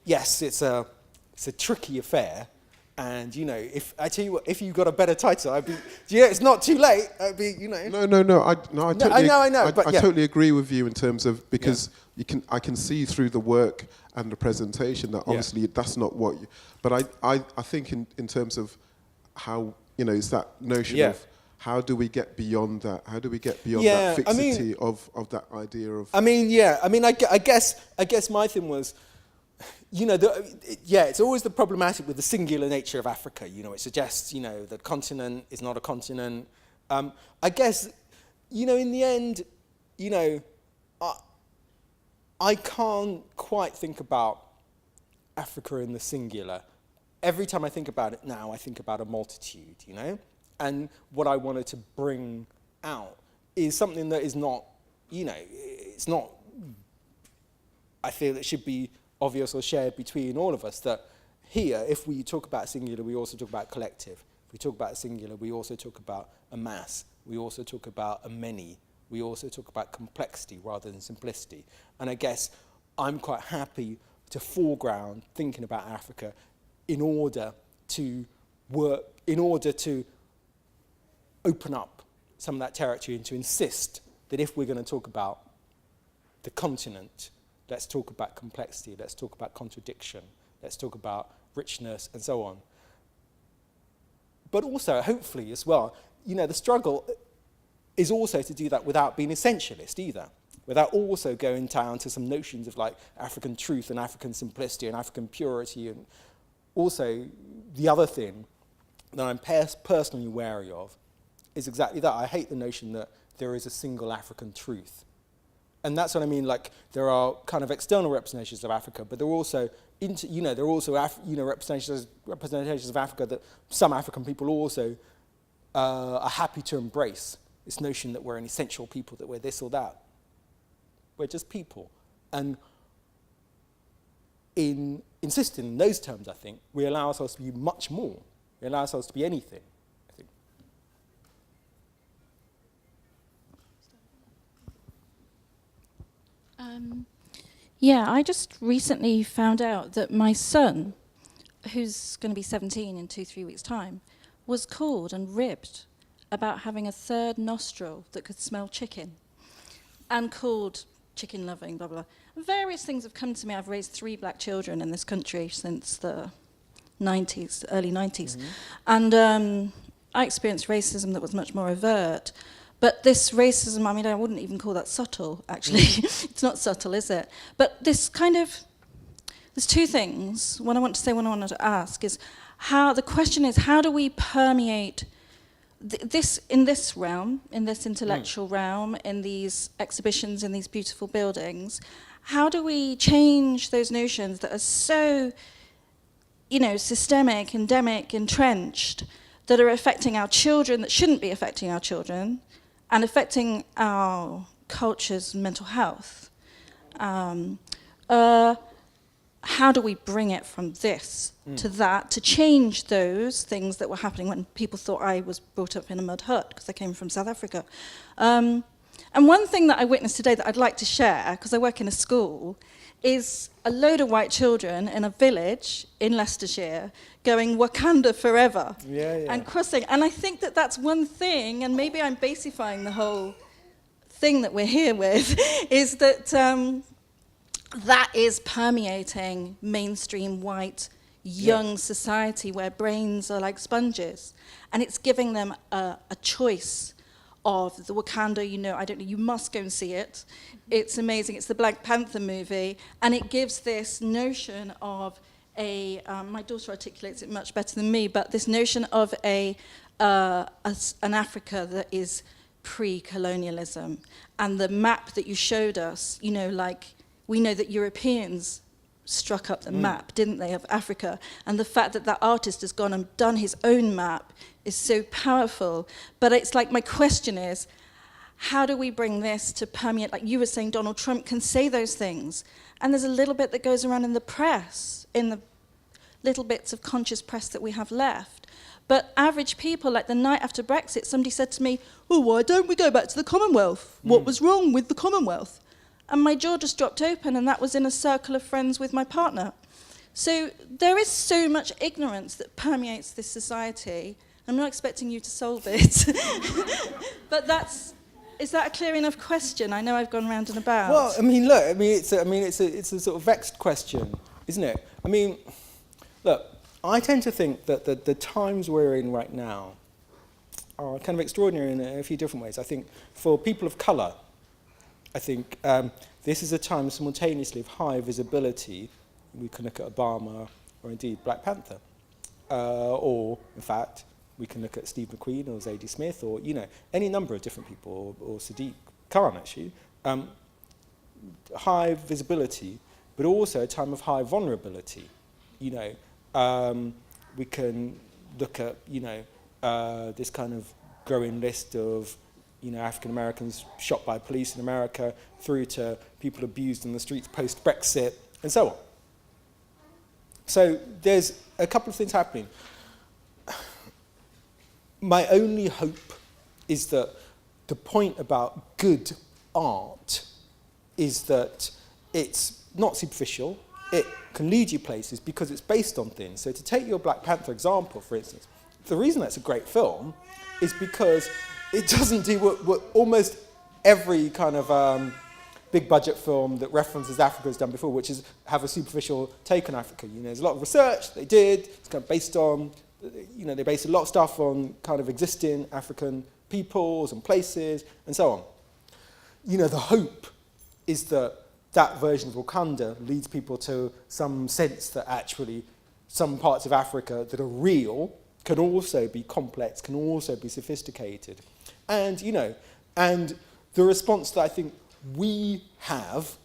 yes, it's a tricky affair. And if I tell you what, if you got a better title, I'd be. It's not too late. I'd be. No. I totally agree with you in terms of, because I can see through the work and the presentation that obviously that's not what you. But I think in terms of how it's that notion of how do we get beyond that? How do we get beyond that fixity of that idea of? I guess my thing was. It's always the problematic with the singular nature of Africa. It suggests, the continent is not a continent. I guess, in the end, I can't quite think about Africa in the singular. Every time I think about it now, I think about a multitude, And what I wanted to bring out is something that is not, it's not, I feel it should be obvious or shared between all of us, that here, if we talk about singular, we also talk about collective. If we talk about singular, we also talk about a mass. We also talk about a many. We also talk about complexity rather than simplicity. And I guess I'm quite happy to foreground thinking about Africa in order to open up some of that territory and to insist that if we're going to talk about the continent, let's talk about complexity, let's talk about contradiction, let's talk about richness, and so on. But also, hopefully as well, the struggle is also to do that without being essentialist either, without also going down to some notions of like African truth and African simplicity and African purity. And also, the other thing that I'm personally wary of is exactly that. I hate the notion that there is a single African truth. And that's what I mean, like, there are kind of external representations of Africa, but there are also, representations of Africa that some African people also are happy to embrace. This notion that we're an essential people, that we're this or that. We're just people. And in insisting in those terms, I think, we allow ourselves to be much more. We allow ourselves to be anything, I think. Yeah, I just recently found out that my son, who's going to be 17 in 2-3 weeks' time, was called and ribbed about having a third nostril that could smell chicken, and called chicken-loving, blah, blah, blah. Various things have come to me. I've raised 3 black children in this country since the 90s, early 90s. Mm-hmm. And I experienced racism that was much more overt. But this racism, I mean, I wouldn't even call that subtle, actually. It's not subtle, is it? But this kind of, there's 2 things. What I want to say, what I wanted to ask is, the question is, how do we permeate this in this realm, in this intellectual realm, in these exhibitions, in these beautiful buildings? How do we change those notions that are so, systemic, endemic, entrenched, that are affecting our children, that shouldn't be affecting our children, and affecting our culture's mental health? How do we bring it from this to that, to change those things that were happening when people thought I was brought up in a mud hut because I came from South Africa? And one thing that I witnessed today that I'd like to share, because I work in a school, is a load of white children in a village in Leicestershire going Wakanda forever and crossing. And I think that that's one thing, and maybe I'm basifying the whole thing that we're here with, is that that is permeating mainstream white young society where brains are like sponges. And it's giving them a choice of the Wakanda, I don't know, you must go and see it. It's amazing. It's the Black Panther movie. And it gives this notion of my daughter articulates it much better than me, but this notion of an Africa that is pre-colonialism. And the map that you showed us, we know that Europeans struck up the map, didn't they, of Africa? And the fact that that artist has gone and done his own map is so powerful. But it's like, my question is, how do we bring this to permeate? Like you were saying, Donald Trump can say those things. And there's a little bit that goes around in the press, in the little bits of conscious press that we have left. But average people, like the night after Brexit, somebody said to me, why don't we go back to the Commonwealth? What was wrong with the Commonwealth? And my jaw just dropped open, and that was in a circle of friends with my partner. So there is so much ignorance that permeates this society. I'm not expecting you to solve it. But is that a clear enough question? I know I've gone round and about. Well, it's a sort of vexed question, isn't it? Look, I tend to think that the times we're in right now are kind of extraordinary in a few different ways. I think for people of colour, I think this is a time simultaneously of high visibility. We can look at Obama or indeed Black Panther. Or, in fact, we can look at Steve McQueen or Zadie Smith or, any number of different people, or Sadiq Khan, actually. High visibility, but also a time of high vulnerability. We can look at, this kind of growing list of African Americans shot by police in America, through to people abused in the streets post-Brexit, and so on. So there's a couple of things happening. My only hope is that the point about good art is that it's not superficial, it can lead you places because it's based on things. So to take your Black Panther example, for instance, the reason that's a great film is because it doesn't do what almost every kind of big budget film that references Africa has done before, which is have a superficial take on Africa. You know, there's a lot of research they did. It's kind of based on, you know, they based a lot of stuff on kind of existing African peoples and places and so on. You know, the hope is that that version of Wakanda leads people to some sense that actually some parts of Africa that are real can also be complex, can also be sophisticated. And, you know, and the response that I think we have,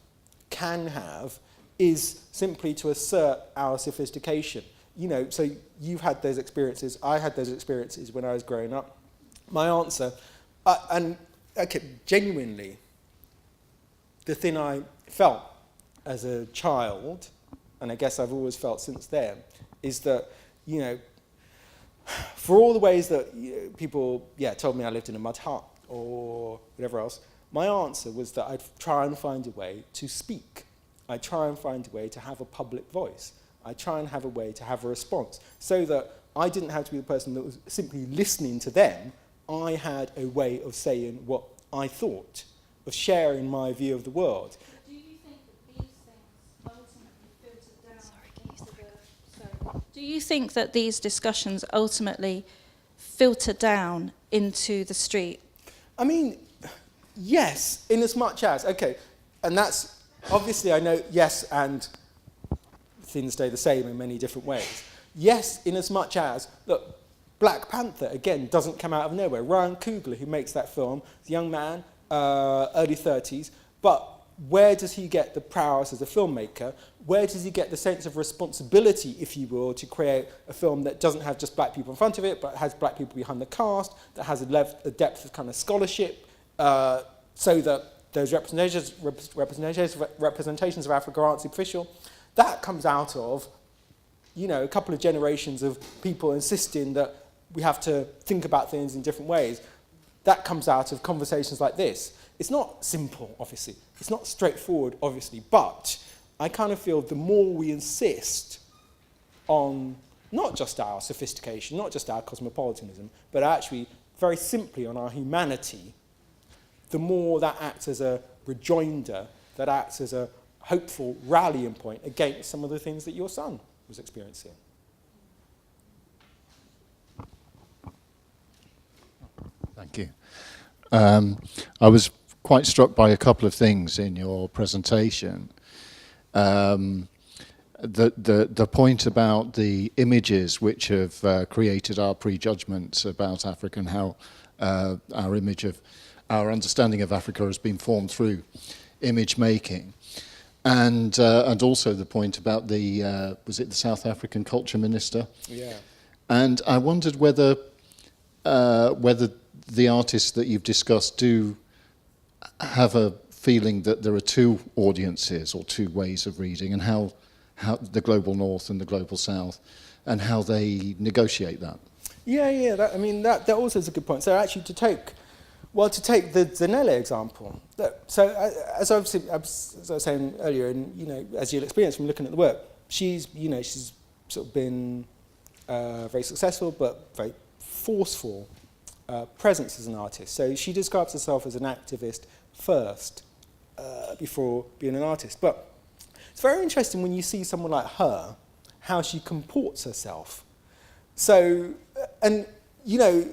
can have, is simply to assert our sophistication. You know, so you've had those experiences, I had those experiences when I was growing up. My answer, genuinely, the thing I felt as a child, and I guess I've always felt since then, is that, you know, for all the ways that people, told me I lived in a mud hut or whatever else, my answer was that I'd try and find a way to speak. I'd try and find a way to have a public voice. I'd try and have a way to have a response so that I didn't have to be the person that was simply listening to them. I had a way of saying what I thought, of sharing my view of the world. Do you think that these things ultimately filter down? Do you think that these discussions ultimately filter down into the street? I mean, yes, in as much as, okay, and that's, obviously I know yes and things stay the same in many different ways. Yes, in as much as, look, Black Panther, again, doesn't come out of nowhere. Ryan Coogler, who makes that film, is a young man, early 30s, but where does he get the prowess as a filmmaker? Where does he get the sense of responsibility, if you will, to create a film that doesn't have just black people in front of it, but has black people behind the cast, that has a depth of kind of scholarship, so that those representations of Africa aren't superficial? That comes out of, you know, a couple of generations of people insisting that we have to think about things in different ways. That comes out of conversations like this. It's not simple, obviously. It's not straightforward, obviously. But I kind of feel the more we insist on not just our sophistication, not just our cosmopolitanism, but actually very simply on our humanity, the more that acts as a rejoinder, that acts as a hopeful rallying point against some of the things that your son was experiencing. Thank you. I was quite struck by a couple of things in your presentation. The point about the images which have created our prejudgments about Africa and how our understanding of Africa has been formed through image making. And also the point about was it the South African culture minister? Yeah. And I wondered whether the artists that you've discussed do have a feeling that there are two audiences or two ways of reading, and how the global North and the global South, and how they negotiate that. Yeah. That also is a good point. So actually, to take the Zanele example, so as I was saying earlier, and you know, as you'll experience from looking at the work, she's sort of been very successful but very forceful presence as an artist. So she describes herself as an activist first, before being an artist. But it's very interesting when you see someone like her, how she comports herself. So, and you know,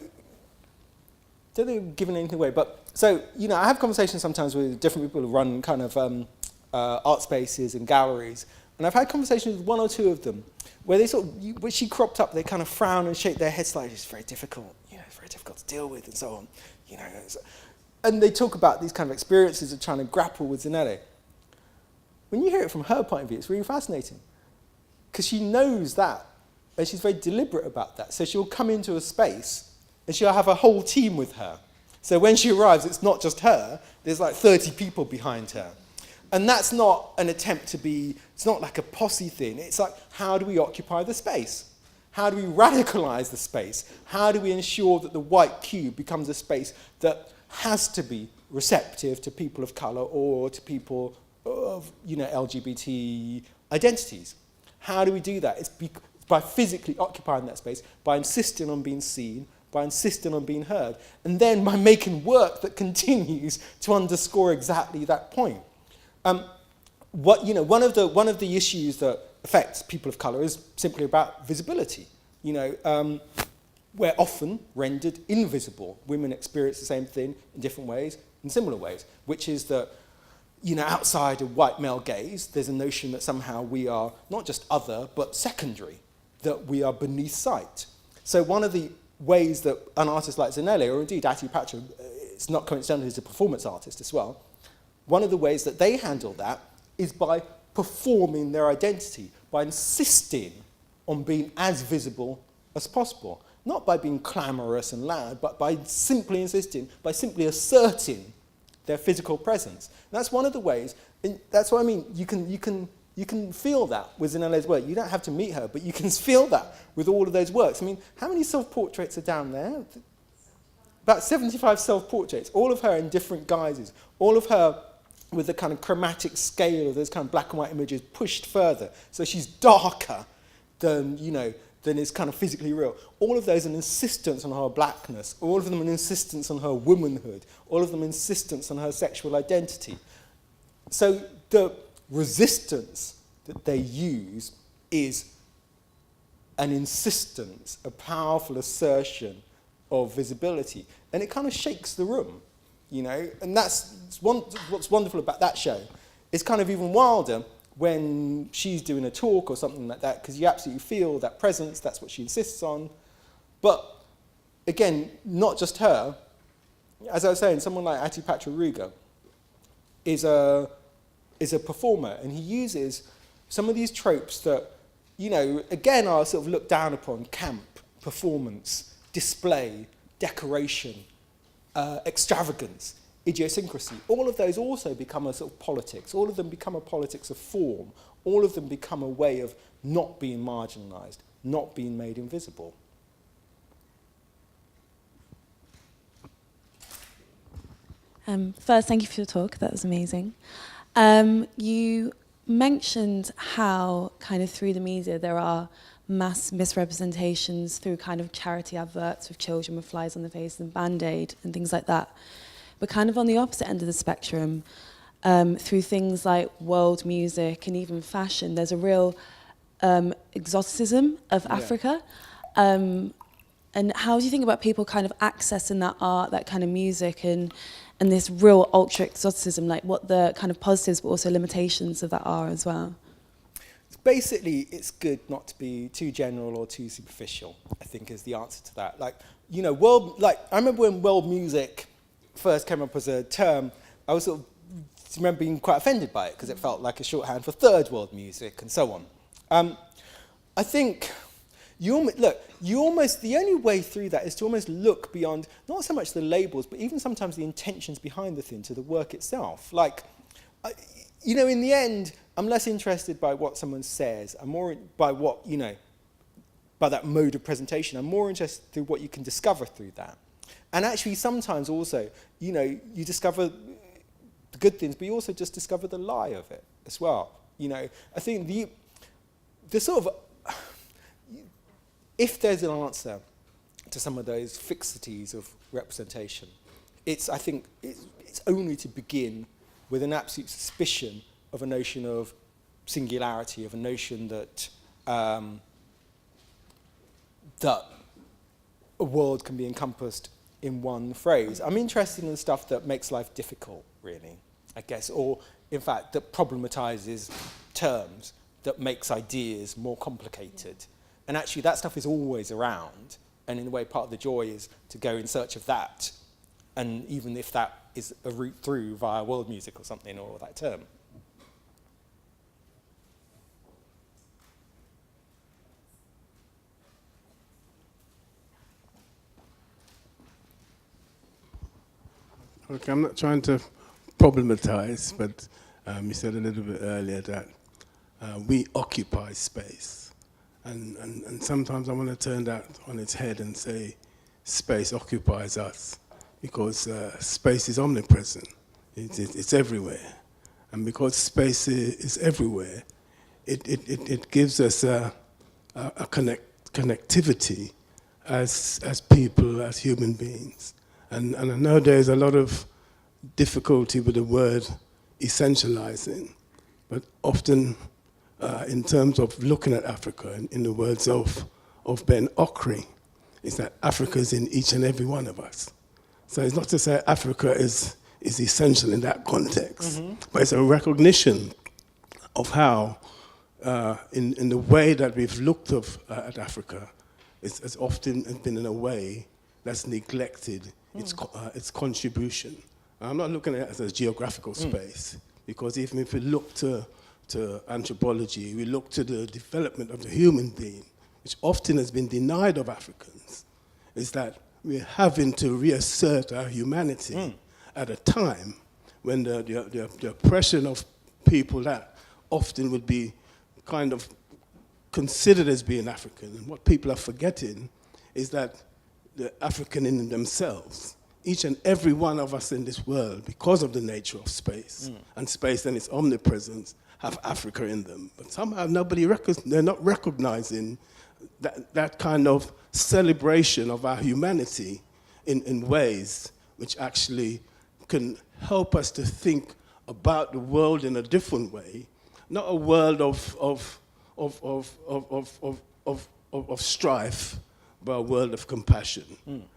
don't think I'm giving anything away, but so, you know, I have conversations sometimes with different people who run kind of art spaces and galleries, and I've had conversations with one or two of them where they when she cropped up, they kind of frown and shake their heads like, it's very difficult, you know, it's very difficult to deal with and so on, you know. And they talk about these kind of experiences of trying to grapple with Zanele. When you hear it from her point of view, it's really fascinating because she knows that and she's very deliberate about that. So she'll come into a space and she'll have a whole team with her. So when she arrives, it's not just her, there's like 30 people behind her. And that's not an attempt to be, it's not like a posse thing. It's like, how do we occupy the space? How do we radicalize the space? How do we ensure that the white cube becomes a space that has to be receptive to people of color or to people of, you know, LGBT identities? How do we do that? It's by physically occupying that space, by insisting on being seen, by insisting on being heard, and then by making work that continues to underscore exactly that point. One of the issues that affects people of colour is simply about visibility. We're often rendered invisible. Women experience the same thing in different ways, in similar ways, which is that, outside of white male gaze, there's a notion that somehow we are not just other, but secondary, that we are beneath sight. So one of the ways that an artist like Zanele, or indeed Ati Patra, it's not coincidental, he's a performance artist as well, one of the ways that they handle that is by performing their identity, by insisting on being as visible as possible. Not by being clamorous and loud, but by simply insisting, by simply asserting their physical presence. And that's one of the ways, and that's what I mean, you can feel that with Zanele's work. You don't have to meet her, but you can feel that with all of those works. I mean, how many self-portraits are down there? About 75 self-portraits, all of her in different guises, all of her with the kind of chromatic scale of those kind of black and white images pushed further. So she's darker than, than is kind of physically real. All of those an insistence on her blackness, all of them an insistence on her womanhood, all of them insistence on her sexual identity. So the resistance that they use is an insistence, a powerful assertion of visibility. And it kind of shakes the room, and that's what's wonderful about that show. It's kind of even wilder when she's doing a talk or something like that, because you absolutely feel that presence, that's what she insists on. But again, not just her. As I was saying, someone like Ati Patra Ruga is a performer, and he uses some of these tropes that, again, are sort of looked down upon: camp, performance, display, decoration, extravagance, idiosyncrasy. All of those also become a sort of politics. All of them become a politics of form. All of them become a way of not being marginalised, not being made invisible. First, thank you for your talk. That was amazing. You mentioned how kind of through the media there are mass misrepresentations through kind of charity adverts with children with flies on the face and Band-Aid and things like that. But kind of on the opposite end of the spectrum, through things like world music and even fashion, there's a real exoticism of Africa. And how do you think about people kind of accessing that art, that kind of music, and this real ultra exoticism, like what the kind of positives but also limitations of that are as well? Basically, it's good not to be too general or too superficial, I think, is the answer to that. I remember when world music first came up as a term, I remember being quite offended by it because it felt like a shorthand for third world music and so on. I think the only way through that is to almost look beyond, not so much the labels, but even sometimes the intentions behind the thing, to the work itself. In the end, I'm less interested by what someone says. I'm more by what, by that mode of presentation. I'm more interested through what you can discover through that. And actually, sometimes also, you discover the good things, but you also just discover the lie of it as well. I think the sort of, if there's an answer to some of those fixities of representation, I think it's only to begin with an absolute suspicion of a notion of singularity, of a notion that that a world can be encompassed in one phrase. I'm interested in the stuff that makes life difficult, really, I guess, or in fact that problematizes terms, that makes ideas more complicated. And actually that stuff is always around, and in a way part of the joy is to go in search of that, and even if that is a route through via world music or something, or that term. Okay, I'm not trying to problematize, but you said a little bit earlier that we occupy space. And sometimes I want to turn that on its head and say space occupies us, because space is omnipresent. It's everywhere. And because space is everywhere, it gives us a connectivity as people, as human beings. And I know there's a lot of difficulty with the word essentializing, but often in terms of looking at Africa, in the words of Ben Okri, is that Africa is in each and every one of us. So it's not to say Africa is essential in that context, but it's a recognition of how, in the way that we've looked at Africa, it's often been in a way that's neglected its contribution. I'm not looking at it as a geographical space, because even if we look to anthropology, we look to the development of the human being, which often has been denied of Africans, is that we're having to reassert our humanity at a time when the oppression of people that often would be kind of considered as being African. And what people are forgetting is that the African in themselves, each and every one of us in this world, because of the nature of space, and space and its omnipresence, have Africa in them. But somehow they're not recognizing that kind of celebration of our humanity in ways which actually can help us to think about the world in a different way, not a world of strife, but a world of compassion.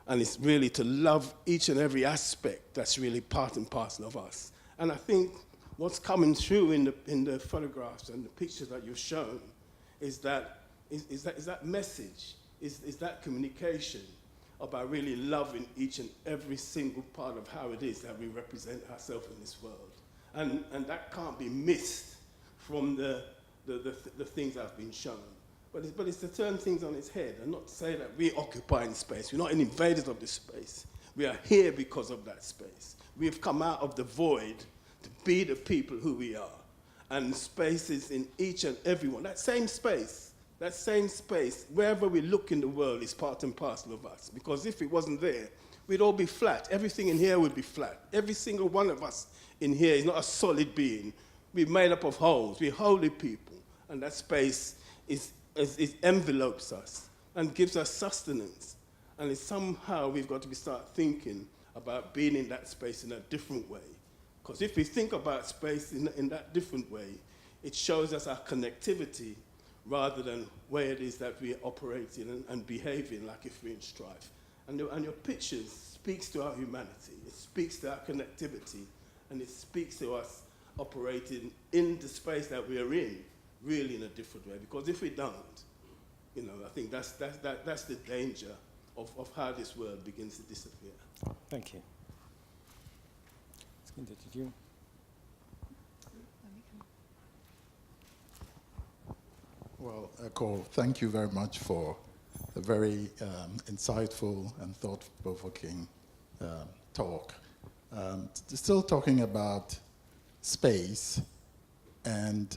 And it's really to love each and every aspect that's really part and parcel of us. And I think what's coming through in the photographs and the pictures that you've shown is that message, is that communication about really loving each and every single part of how it is that we represent ourselves in this world. And that can't be missed from the things that have been shown. But it's to turn things on its head and not say that we occupy in space. We're not invaders of this space. We are here because of that space. We have come out of the void to be the people who we are. And space is in each and every one. That same space, wherever we look in the world, is part and parcel of us. Because if it wasn't there, we'd all be flat. Everything in here would be flat. Every single one of us in here is not a solid being. We're made up of holes. We're holy people. And that space it envelopes us and gives us sustenance. And it's somehow we've got to start thinking about being in that space in a different way. Because if we think about space in that different way, it shows us our connectivity rather than where it is that we're operating and behaving like if we're in strife. And your pictures speaks to our humanity. It speaks to our connectivity. And it speaks to us operating in the space that we are in, really in a different way. Because if we don't, I think that's the danger of how this world begins to disappear. Thank you. Did you? Well, Ekow, thank you very much for a very insightful and thought-provoking talk. Still talking about space and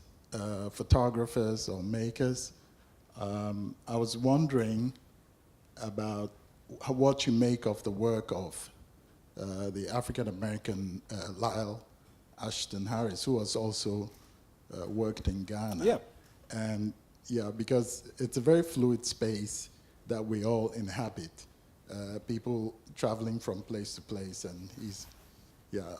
photographers or makers, I was wondering about what you make of the work of the African-American Lyle Ashton Harris, who has also worked in Ghana. Yeah. And because it's a very fluid space that we all inhabit. People traveling from place to place, and he's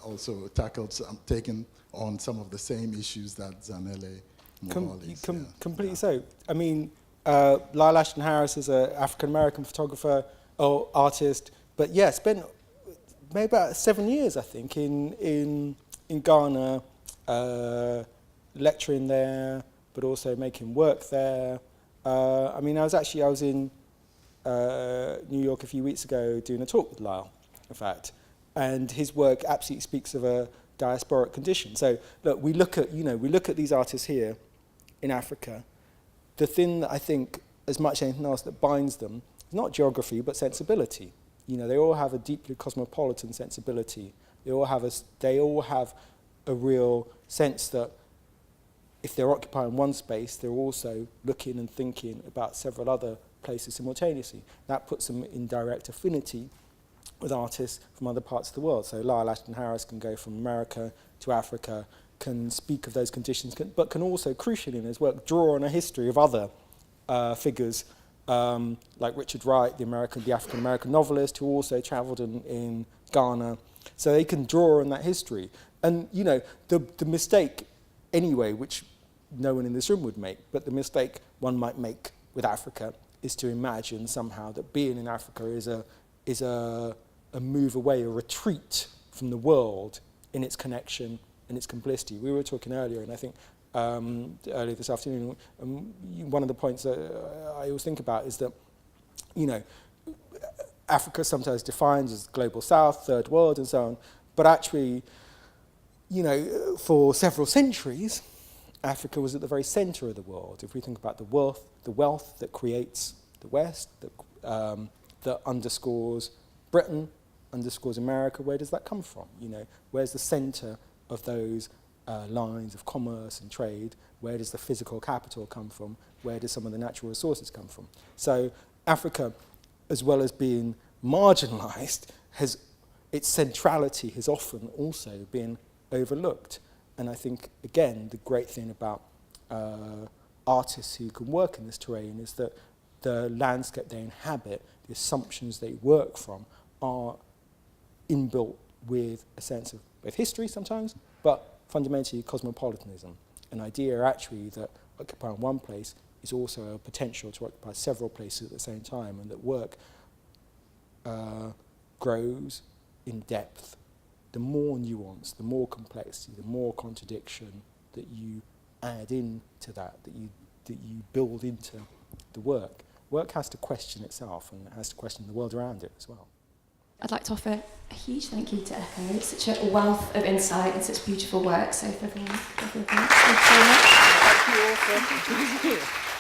also taken on some of the same issues that Zanele Muholi. Completely so. I mean, Lyle Ashton Harris is an African-American photographer or artist, but spent maybe about 7 years, I think, in Ghana, lecturing there, but also making work there. I was in New York a few weeks ago doing a talk with Lyle, in fact, and his work absolutely speaks of a diasporic condition. So look, we look at these artists here in Africa. The thing that I think, as much as anything else, that binds them is not geography but sensibility. They all have a deeply cosmopolitan sensibility. They all have a real sense that if they're occupying one space, they're also looking and thinking about several other places simultaneously. That puts them in direct affinity with artists from other parts of the world. So Lyle Ashton Harris can go from America to Africa, can speak of those conditions, but can also, crucially in his work, draw on a history of other figures like Richard Wright, the African-American novelist who also travelled in Ghana. So they can draw on that history. And, you know, the mistake anyway, which no one in this room would make, but the mistake one might make with Africa is to imagine somehow that being in Africa is a move away, a retreat from the world in its connection and its complicity. We were talking earlier, and I think earlier this afternoon, one of the points that I always think about is that, you know, Africa sometimes defined as global south, third world, and so on, but actually, you know, for several centuries, Africa was at the very centre of the world. If we think about the wealth that creates the West, that underscores Britain, underscores America, where does that come from? You know, where's the centre of those lines of commerce and trade? Where does the physical capital come from? Where do some of the natural resources come from? So Africa, as well as being marginalised, has its centrality has often also been overlooked. And I think, again, the great thing about artists who can work in this terrain is that the landscape they inhabit, the assumptions they work from, are inbuilt with a sense of both history sometimes, but fundamentally cosmopolitanism. An idea actually that occupying one place is also a potential to occupy several places at the same time, and that work grows in depth. The more nuance, the more complexity, the more contradiction that you add into that you build into the work. Work has to question itself, and it has to question the world around it as well. I'd like to offer a huge thank you to Ekow. It's such a wealth of insight and such beautiful work. So for everyone, thank you so much. Thank you all for